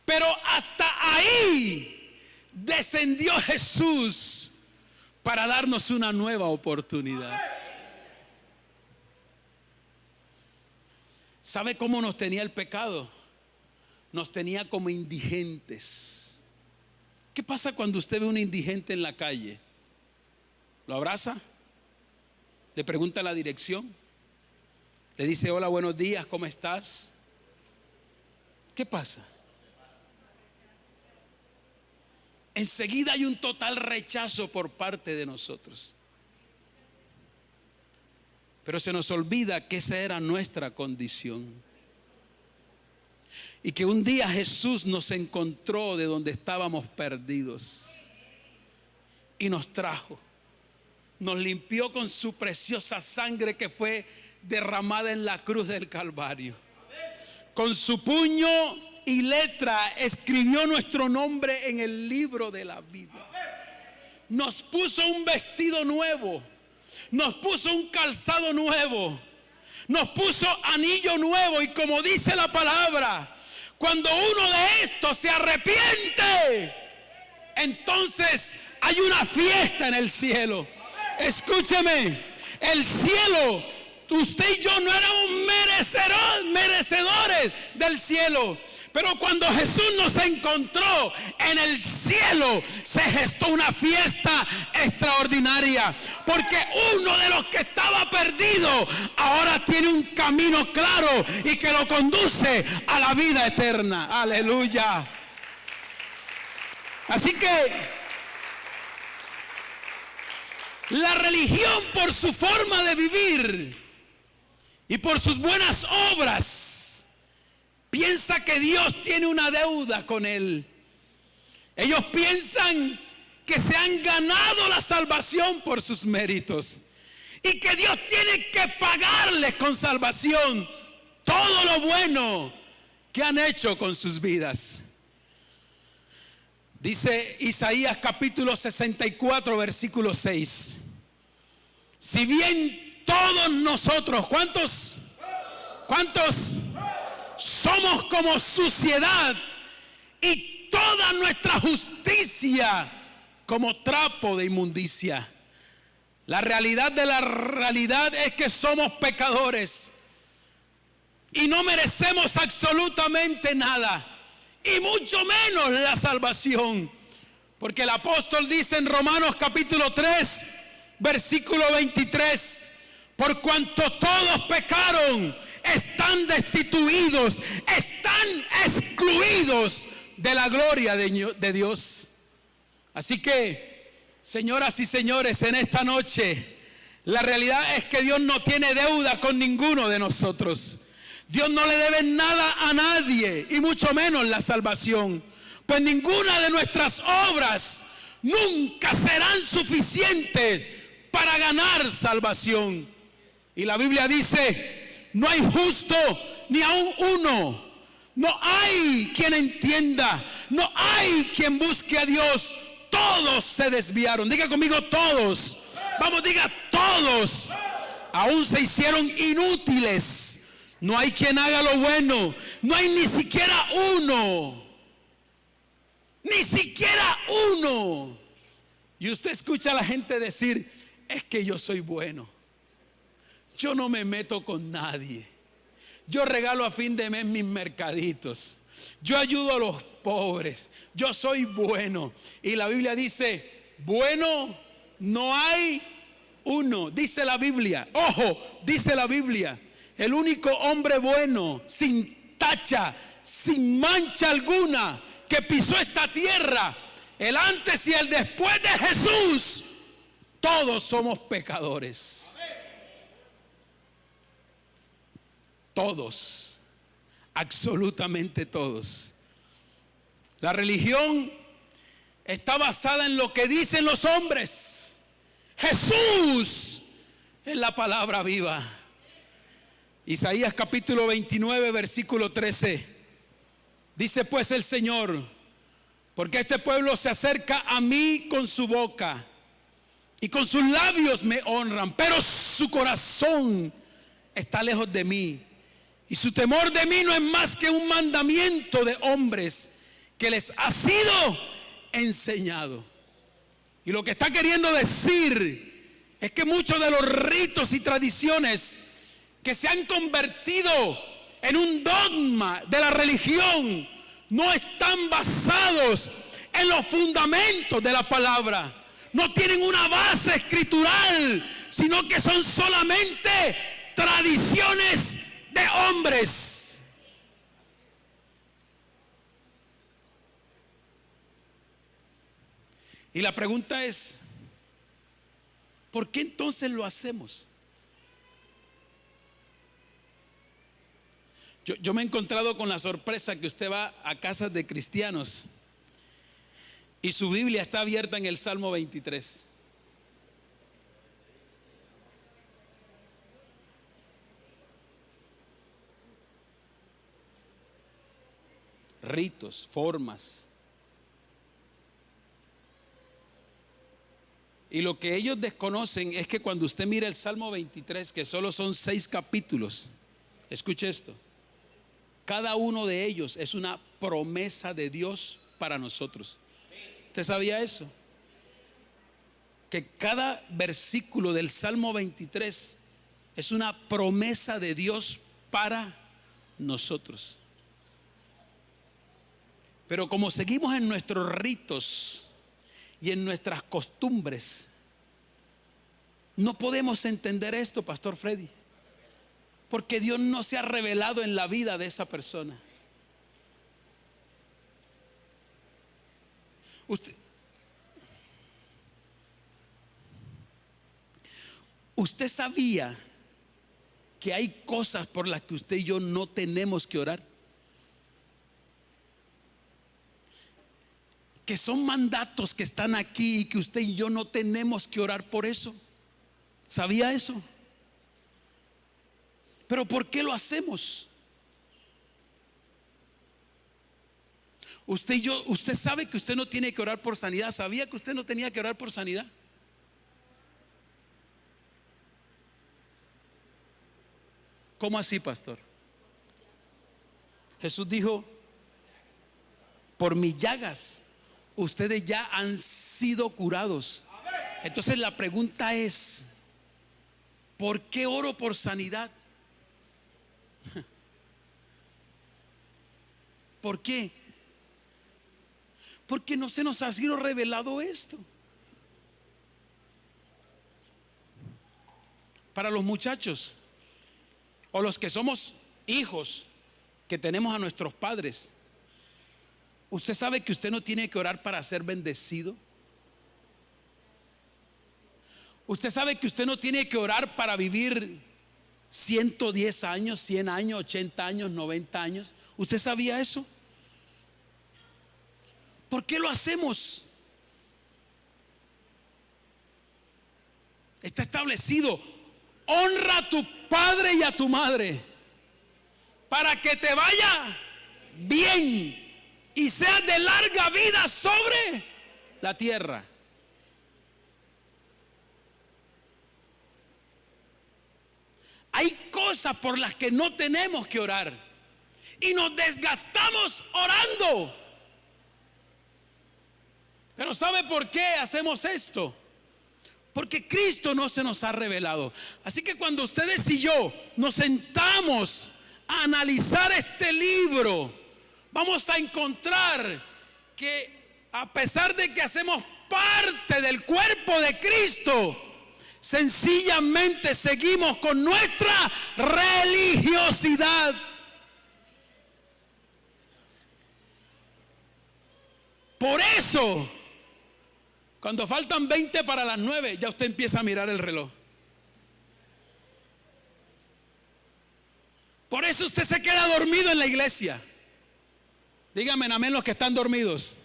Speaker 1: Pero hasta ahí descendió Jesús para darnos una nueva oportunidad. ¿Sabe cómo nos tenía el pecado? Nos tenía como indigentes. ¿Qué pasa cuando usted ve a un indigente en la calle? ¿Lo abraza? ¿Le pregunta la dirección? ¿Le dice: hola, buenos días, ¿cómo estás? ¿Qué pasa? Enseguida hay un total rechazo por parte de nosotros. Pero se nos olvida que esa era nuestra condición. Y que un día Jesús nos encontró de donde estábamos perdidos. Y nos trajo. Nos limpió con su preciosa sangre que fue derramada en la cruz del Calvario. Con su puño y letra escribió nuestro nombre en el libro de la vida. Nos puso un vestido nuevo. Nos puso un calzado nuevo. Nos puso anillo nuevo. Y como dice la palabra, cuando uno de estos se arrepiente, entonces hay una fiesta en el cielo. Escúcheme, el cielo, usted y yo no éramos merecedores del cielo. Pero cuando Jesús nos encontró en el cielo, se gestó una fiesta extraordinaria. Porque uno de los que estaba perdido ahora tiene un camino claro y que lo conduce a la vida eterna. Aleluya. Así que la religión, por su forma de vivir y por sus buenas obras, piensa que Dios tiene una deuda con él. Ellos piensan que se han ganado la salvación por sus méritos y que Dios tiene que pagarles con salvación todo lo bueno que han hecho con sus vidas. Dice Isaías capítulo 64 versículo 6: si bien todos nosotros, ¿cuántos? Somos como suciedad y toda nuestra justicia como trapo de inmundicia. La realidad de la realidad es que somos pecadores y no merecemos absolutamente nada, y mucho menos la salvación. Porque el apóstol dice en Romanos capítulo 3 versículo 23: por cuanto todos pecaron, están destituidos, están excluidos de la gloria de Dios. Así que, señoras y señores, en esta noche, la realidad es que Dios no tiene deuda con ninguno de nosotros. Dios no le debe nada a nadie, y mucho menos la salvación. Pues ninguna de nuestras obras nunca serán suficientes para ganar salvación. Y la Biblia dice: no hay justo ni aun uno. No hay quien entienda. No hay quien busque a Dios. Todos se desviaron. Diga conmigo: todos. Vamos, diga: todos. Aún se hicieron inútiles. No hay quien haga lo bueno. No hay ni siquiera uno. Ni siquiera uno. Y usted escucha a la gente decir: es que yo soy bueno. Yo no me meto con nadie. Yo regalo a fin de mes mis mercaditos. Yo ayudo a los pobres. Yo soy bueno. Y la Biblia dice: bueno no hay uno. Dice la Biblia. Ojo, dice la Biblia: el único hombre bueno, sin tacha, sin mancha alguna, que pisó esta tierra, el antes y el después de Jesús, todos somos pecadores. Todos, absolutamente todos. La religión está basada en lo que dicen los hombres. Jesús es la palabra viva. Isaías capítulo 29 versículo 13. Dice pues el Señor: Porque este pueblo se acerca a mí con su boca y con sus labios me honran, pero su corazón está lejos de mí. Y su temor de mí no es más que un mandamiento de hombres que les ha sido enseñado. Y lo que está queriendo decir es que muchos de los ritos y tradiciones que se han convertido en un dogma de la religión no están basados en los fundamentos de la palabra. No tienen una base escritural, sino que son solamente tradiciones de hombres. Y la pregunta es, ¿por qué entonces lo hacemos? Yo me he encontrado con la sorpresa que usted va a casas de cristianos y su Biblia está abierta en el Salmo 23. Ritos, formas. Y lo que ellos desconocen es que cuando usted mira el Salmo 23, que solo son 6 capítulos, escuche esto. Cada uno de ellos es una promesa de Dios para nosotros. ¿Usted sabía eso? Que cada versículo del Salmo 23 es una promesa de Dios para nosotros. Pero como seguimos en nuestros ritos y en nuestras costumbres, no podemos entender esto, Pastor Freddy. Porque Dios no se ha revelado en la vida de esa persona. Usted sabía que hay cosas por las que usted y yo no tenemos que orar, que son mandatos que están aquí y que usted y yo no tenemos que orar por eso. ¿Sabía eso? Pero ¿por qué lo hacemos? Usted sabe que usted no tiene que orar por sanidad. ¿Sabía que usted no tenía que orar por sanidad? ¿Cómo así, pastor? Jesús dijo: por mis llagas ustedes ya han sido curados. Entonces la pregunta es, ¿por qué oro por sanidad? ¿Por qué? Porque no se nos ha sido revelado esto. Para los muchachos o los que somos hijos que tenemos a nuestros padres, ¿usted sabe que usted no tiene que orar para ser bendecido? ¿Usted sabe que usted no tiene que orar para vivir 110 años, 100 años, 80 años, 90 años? ¿Usted sabía eso? ¿Por qué lo hacemos? Está establecido: honra a tu padre y a tu madre para que te vaya bien y seas de larga vida sobre la tierra. Hay cosas por las que no tenemos que orar y nos desgastamos orando. Pero ¿sabe por qué hacemos esto? Porque Cristo no se nos ha revelado. Así que cuando ustedes y yo nos sentamos a analizar este libro, vamos a encontrar que a pesar de que hacemos parte del cuerpo de Cristo, sencillamente seguimos con nuestra religiosidad. Por eso, cuando faltan 20 para las 9, ya usted empieza a mirar el reloj. Por eso usted se queda dormido en la iglesia. Díganme amén los que están dormidos.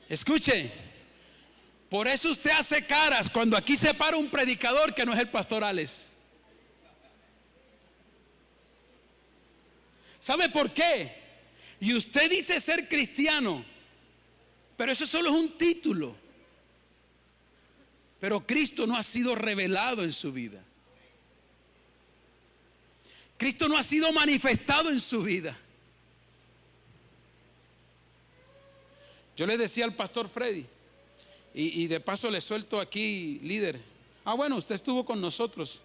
Speaker 1: Escuche, por eso usted hace caras cuando aquí se para un predicador que no es el pastor Alex. ¿Sabe por qué? Y usted dice ser cristiano, pero eso solo es un título. Pero Cristo no ha sido revelado en su vida. Cristo no ha sido manifestado en su vida. Yo le decía al pastor Freddy, y de paso le suelto aquí, líder. Bueno, usted estuvo con nosotros.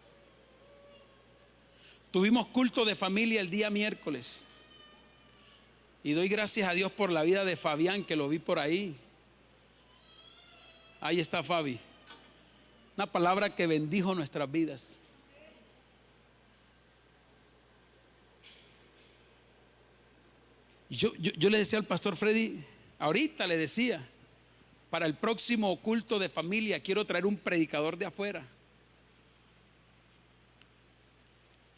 Speaker 1: Tuvimos culto de familia el día miércoles. Y doy gracias a Dios por la vida de Fabián, que lo vi por ahí. Ahí está Fabi. Una palabra que bendijo nuestras vidas. Yo le decía al pastor Freddy, ahorita le decía, para el próximo culto de familia quiero traer un predicador de afuera,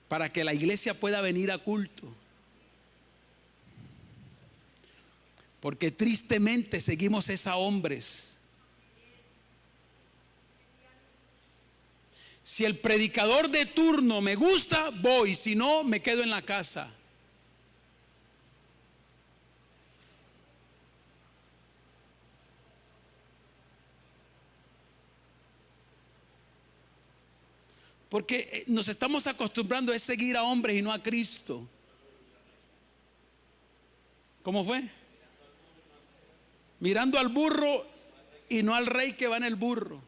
Speaker 1: para que la iglesia pueda venir a culto. Porque tristemente seguimos a hombres. Si el predicador de turno me gusta, voy, si no, me quedo en la casa. Porque nos estamos acostumbrando a seguir a hombres y no a Cristo. ¿Cómo fue? Mirando al burro y no al rey que va en el burro.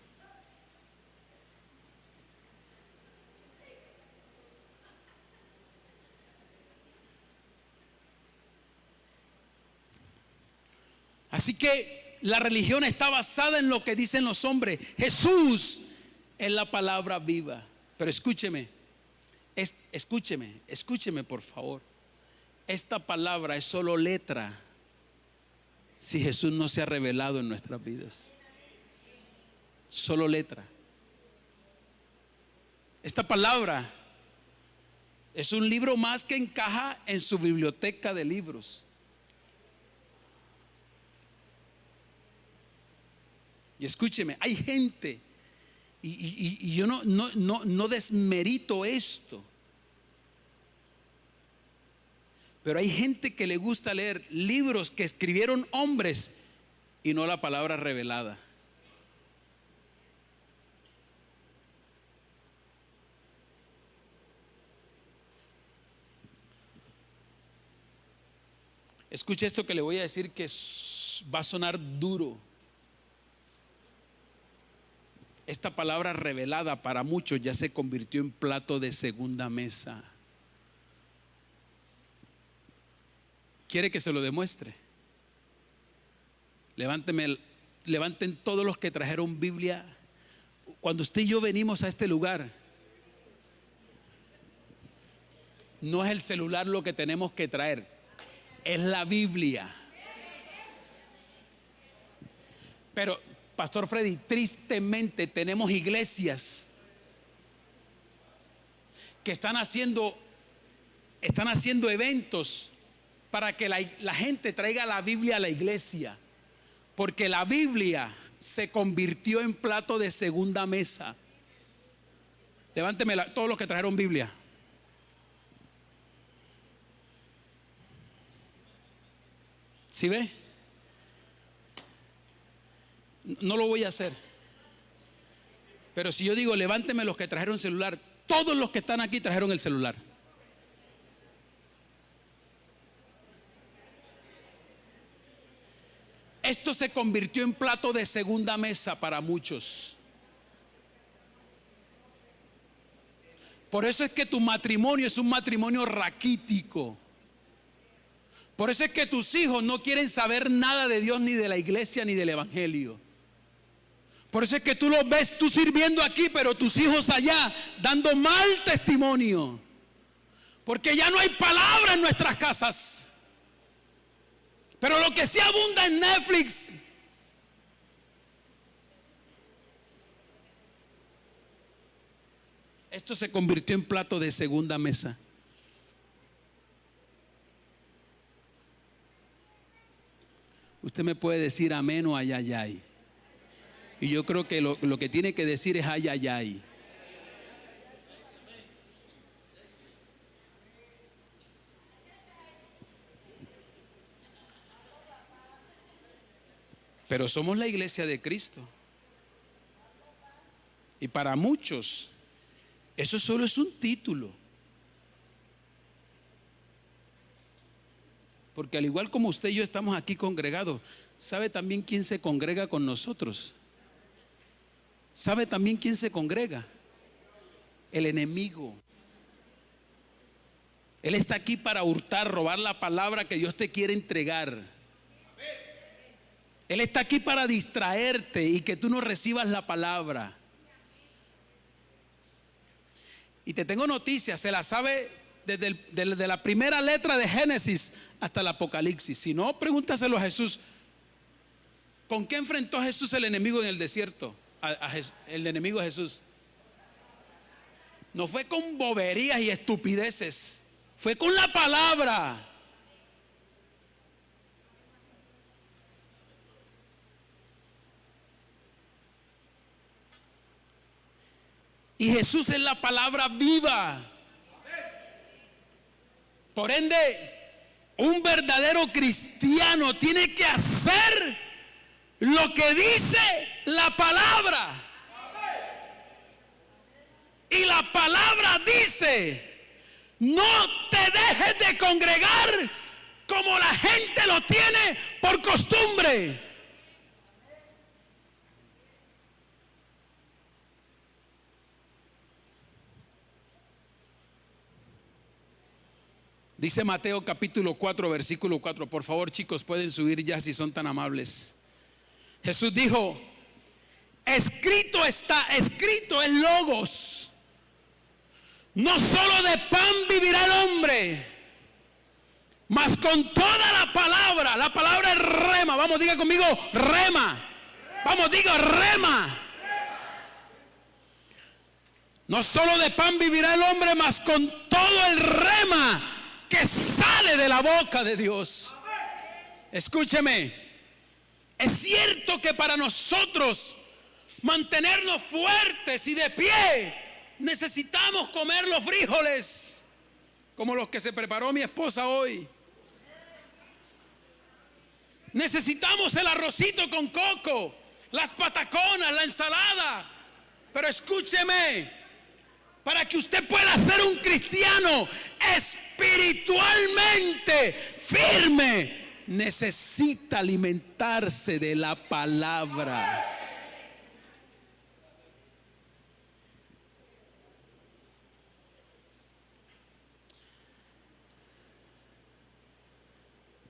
Speaker 1: Así que la religión está basada en lo que dicen los hombres. Jesús es la palabra viva. Pero escúcheme, escúcheme por favor. Esta palabra es solo letra si Jesús no se ha revelado en nuestras vidas. Solo letra. Esta palabra es un libro más que encaja en su biblioteca de libros. Y escúcheme, hay gente, y yo no desmerito esto, pero hay gente que le gusta leer libros que escribieron hombres y no la palabra revelada. Escuche esto que le voy a decir, que va a sonar duro. Esta palabra revelada para muchos ya se convirtió en plato de segunda mesa. ¿Quiere que se lo demuestre? Levanten todos los que trajeron Biblia. Cuando usted y yo venimos a este lugar, no es el celular lo que tenemos que traer, es la Biblia. Pero Pastor Freddy, tristemente tenemos iglesias que están haciendo eventos para que la gente traiga la Biblia a la iglesia, porque la Biblia se convirtió en plato de segunda mesa. Levánteme todos los que trajeron Biblia. ¿Sí ve? No lo voy a hacer. Pero si yo digo levánteme los que trajeron celular, todos los que están aquí trajeron el celular. Esto se convirtió en plato de segunda mesa para muchos. Por eso es que tu matrimonio es un matrimonio raquítico. Por eso es que tus hijos no quieren saber nada de Dios, ni de la iglesia, ni del evangelio. Por eso es que tú los ves, tú sirviendo aquí, pero tus hijos allá dando mal testimonio. Porque ya no hay palabra en nuestras casas. Pero lo que sí abunda en Netflix. Esto se convirtió en plato de segunda mesa. Usted me puede decir amén o ay, ay, ay. Y yo creo que lo que tiene que decir es ay, ay, ay. pero somos la iglesia de Cristo. Y para muchos, eso solo es un título. Porque al igual como usted y yo estamos aquí congregados, ¿sabe también quién se congrega con nosotros? ¿Sabe también quién se congrega? El enemigo. Él está aquí para hurtar, robar la palabra que Dios te quiere entregar. Él está aquí para distraerte y que tú no recibas la palabra. Y te tengo noticias, se la sabe desde la primera letra de Génesis hasta el Apocalipsis. Si no, pregúntaselo a Jesús. ¿Con qué enfrentó Jesús el enemigo en el desierto? El enemigo de Jesús. No fue con boberías y estupideces, fue con la palabra. Y Jesús es la palabra viva. Por ende, un verdadero cristiano tiene que hacer lo que dice la palabra. Y la palabra dice: no te dejes de congregar como la gente lo tiene por costumbre. Dice Mateo capítulo 4, versículo 4. Por favor, chicos, pueden subir ya si son tan amables. Jesús dijo: escrito está, escrito es logos. No solo de pan vivirá el hombre, mas con toda la palabra es rema. Vamos, diga conmigo, rema. Vamos, diga rema. No solo de pan vivirá el hombre, mas con todo el rema que sale de la boca de Dios. Escúcheme, es cierto que para nosotros mantenernos fuertes y de pie necesitamos comer los frijoles como los que se preparó mi esposa hoy. Necesitamos el arrocito con coco, las pataconas, la ensalada. Pero escúcheme, para que usted pueda ser un cristiano espiritualmente firme, necesita alimentarse de la palabra.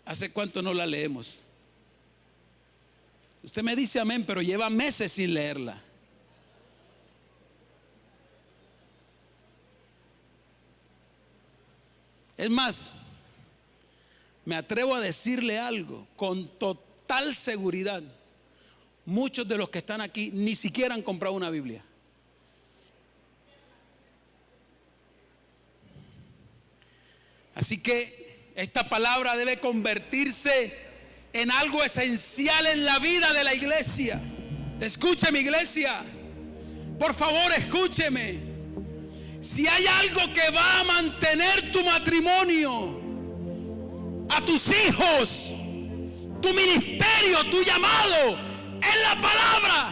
Speaker 1: ¿Hace cuánto no la leemos? Usted me dice amén, pero lleva meses sin leerla. Es más, me atrevo a decirle algo con total seguridad: muchos de los que están aquí ni siquiera han comprado una Biblia. Así que esta palabra debe convertirse en algo esencial en la vida de la iglesia. Escúcheme, iglesia, por favor, escúcheme. Si hay algo que va a mantener tu matrimonio, a tus hijos, tu ministerio, tu llamado, es la palabra.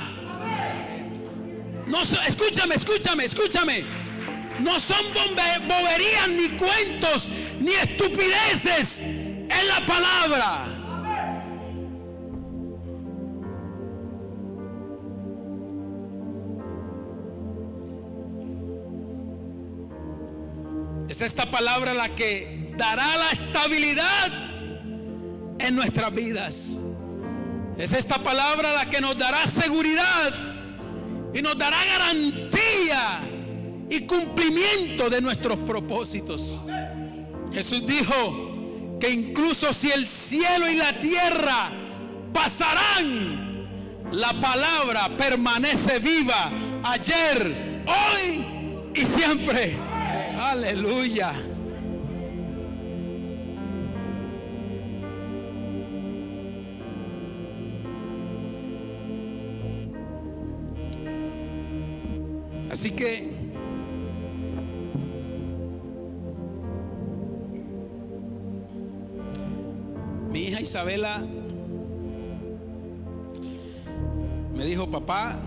Speaker 1: No, escúchame. No son boberías, ni cuentos, ni estupideces. Es la palabra. Es esta palabra la que dará la estabilidad en nuestras vidas. Es esta palabra la que nos dará seguridad y nos dará garantía y cumplimiento de nuestros propósitos. Jesús dijo que incluso si el cielo y la tierra pasarán, la palabra permanece viva ayer, hoy y siempre. Aleluya. Así que mi hija Isabela me dijo: papá,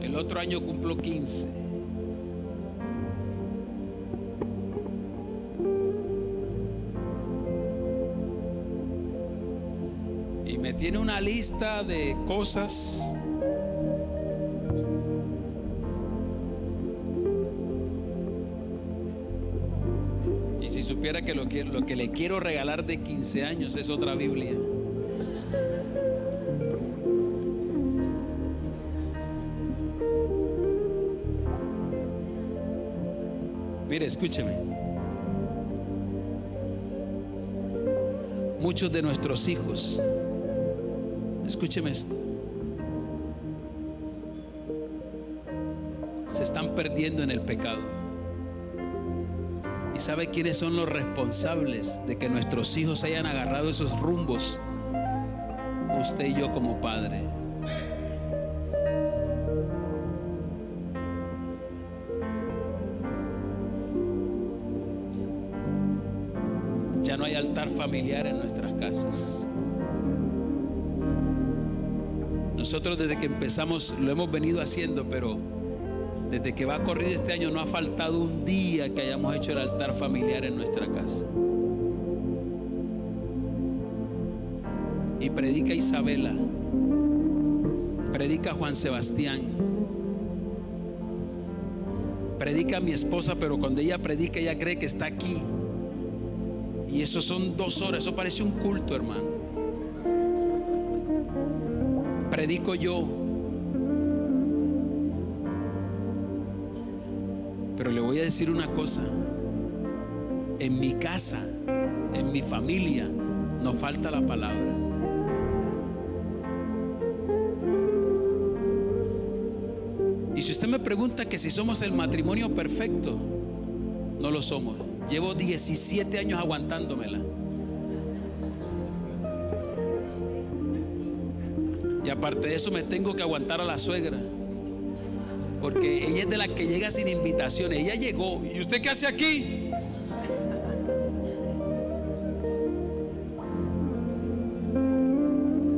Speaker 1: el otro año cumplo 15. Y me tiene una lista de cosas y si supiera que lo que le quiero regalar de 15 años es otra Biblia. Mire, escúcheme. Muchos de nuestros hijos, escúcheme esto, se están perdiendo en el pecado. ¿Y sabe quiénes son los responsables de que nuestros hijos hayan agarrado esos rumbos? Usted y yo como padre. Ya no hay altar familiar en nuestras casas. Nosotros desde que empezamos lo hemos venido haciendo, pero desde que va corrido este año no ha faltado un día que hayamos hecho el altar familiar en nuestra casa. Y predica Isabela, predica Juan Sebastián, predica mi esposa, pero cuando ella predica ella cree que está aquí. Y eso son 2 horas, eso parece un culto, hermano. Predico yo. Pero le voy a decir una cosa: en mi casa, en mi familia, nos falta la palabra. Y si usted me pregunta que si somos el matrimonio perfecto, no lo somos. Llevo 17 años aguantándomela. Y aparte de eso me tengo que aguantar a la suegra, porque ella es de la que llega sin invitaciones. Ella llegó: ¿y usted qué hace aquí?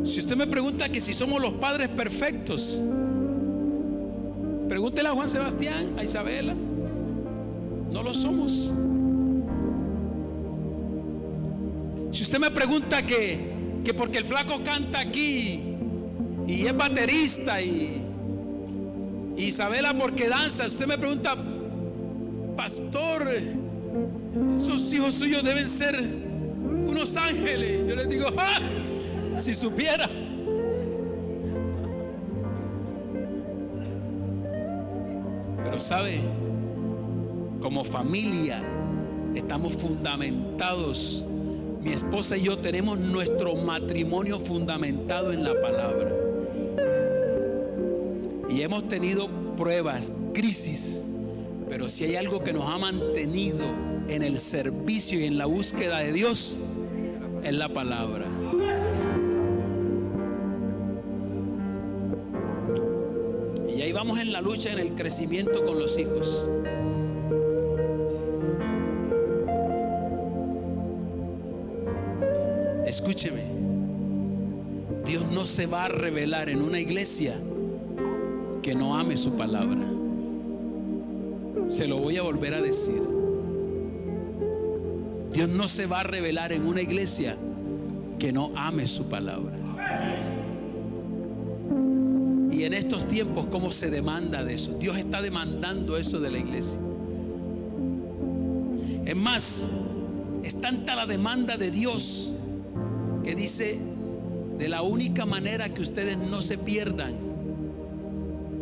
Speaker 1: Si usted me pregunta que si somos los padres perfectos, pregúntele a Juan Sebastián, a Isabela. No lo somos. Si usted me pregunta que porque el flaco canta aquí y es baterista y Isabela porque danza, usted me pregunta: pastor, esos hijos suyos deben ser unos ángeles. Yo les digo: ¡ah! Si supiera. Pero sabe, como familia estamos fundamentados. Mi esposa y yo tenemos nuestro matrimonio fundamentado en la palabra. Y hemos tenido pruebas, crisis, pero si hay algo que nos ha mantenido en el servicio y en la búsqueda de Dios, es la palabra. Y ahí vamos en la lucha, en el crecimiento con los hijos. Escúcheme, Dios no se va a revelar en una iglesia que no ame su palabra. Se lo voy a volver a decir. Dios no se va a revelar en una iglesia que no ame su palabra. Y en estos tiempos, ¿cómo se demanda de eso? Dios está demandando eso de la iglesia. Es más, es tanta la demanda de Dios que dice: de la única manera que ustedes no se pierdan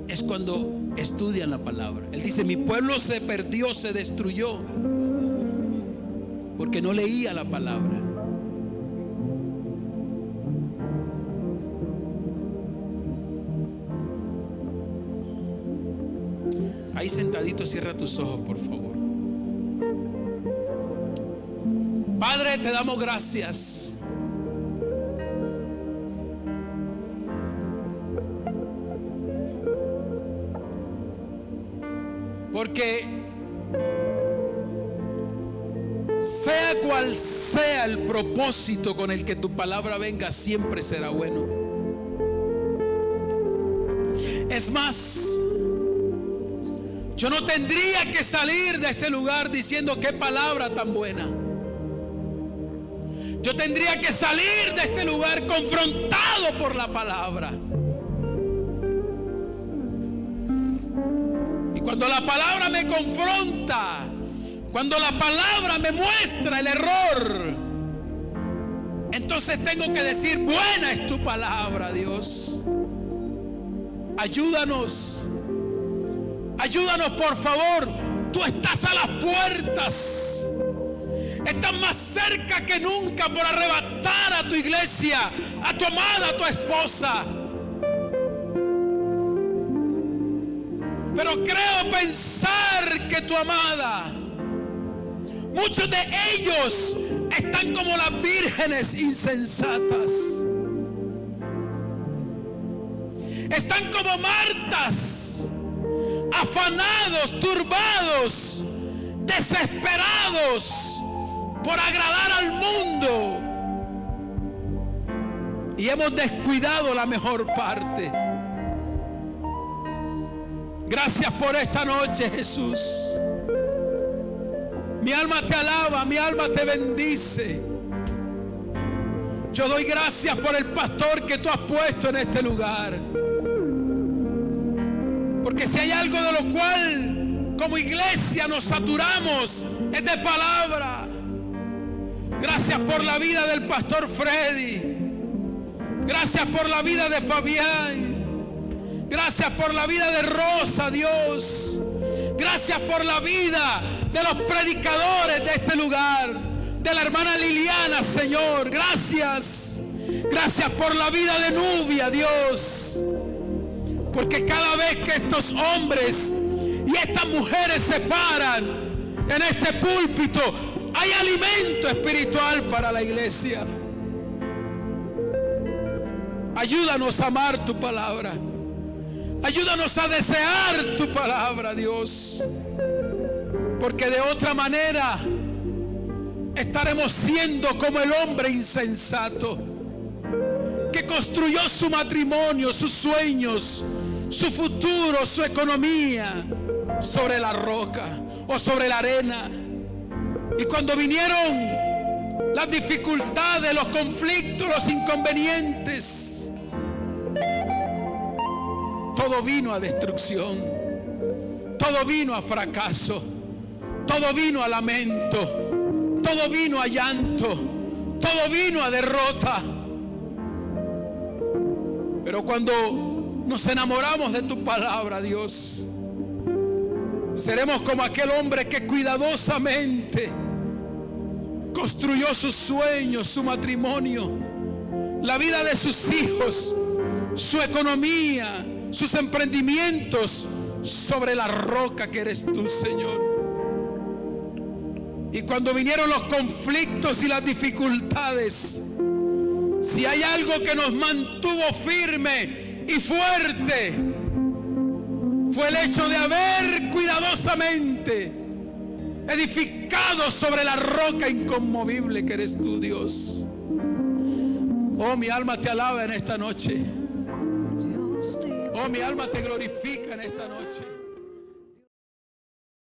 Speaker 1: es cuando estudian la palabra. Él dice: mi pueblo se perdió, se destruyó porque no leía la palabra. Ahí sentadito, cierra tus ojos, por favor. Padre, te damos gracias. Porque sea cual sea el propósito con el que tu palabra venga, siempre será bueno. Es más, yo no tendría que salir de este lugar diciendo qué palabra tan buena. Yo tendría que salir de este lugar confrontado por la palabra. Y cuando la palabra me confronta, cuando la palabra me muestra el error, entonces tengo que decir: buena es tu palabra, Dios. Ayúdanos. Ayúdanos, por favor. Tú estás a las puertas. Estás más cerca que nunca por arrebatar a tu iglesia, a tu amada, a tu esposa. Pero creo pensar que tu amada, muchos de ellos están como las vírgenes insensatas. Están como Martas, afanados, turbados, desesperados por agradar al mundo, y hemos descuidado la mejor parte. Gracias por esta noche, Jesús. Mi alma te alaba, mi alma te bendice. Yo doy gracias por el pastor que tú has puesto en este lugar, porque si hay algo de lo cual como iglesia nos saturamos, es de palabra. Gracias por la vida del pastor Freddy. Gracias por la vida de Fabián. Gracias por la vida de Rosa, Dios. Gracias por la vida de los predicadores de este lugar, de la hermana Liliana, Señor. Gracias. Gracias por la vida de Nubia, Dios. Porque cada vez que estos hombres y estas mujeres se paran en este púlpito, hay alimento espiritual para la iglesia. Ayúdanos a amar tu palabra. Ayúdanos a desear tu palabra, Dios. Porque de otra manera estaremos siendo como el hombre insensato que construyó su matrimonio, sus sueños, su futuro, su economía sobre la roca o sobre la arena. Y cuando vinieron las dificultades, los conflictos, los inconvenientes, todo vino a destrucción, todo vino a fracaso, todo vino a lamento, todo vino a llanto, todo vino a derrota. Pero cuando nos enamoramos de tu palabra, Dios, seremos como aquel hombre que cuidadosamente construyó sus sueños, su matrimonio, la vida de sus hijos, su economía, sus emprendimientos sobre la roca que eres tú, Señor. Y cuando vinieron los conflictos y las dificultades, si hay algo que nos mantuvo firme y fuerte, fue el hecho de haber cuidadosamente edificado sobre la roca inconmovible que eres tú, Dios. Oh, mi alma te alaba en esta noche. Oh, mi alma te glorifica en esta noche.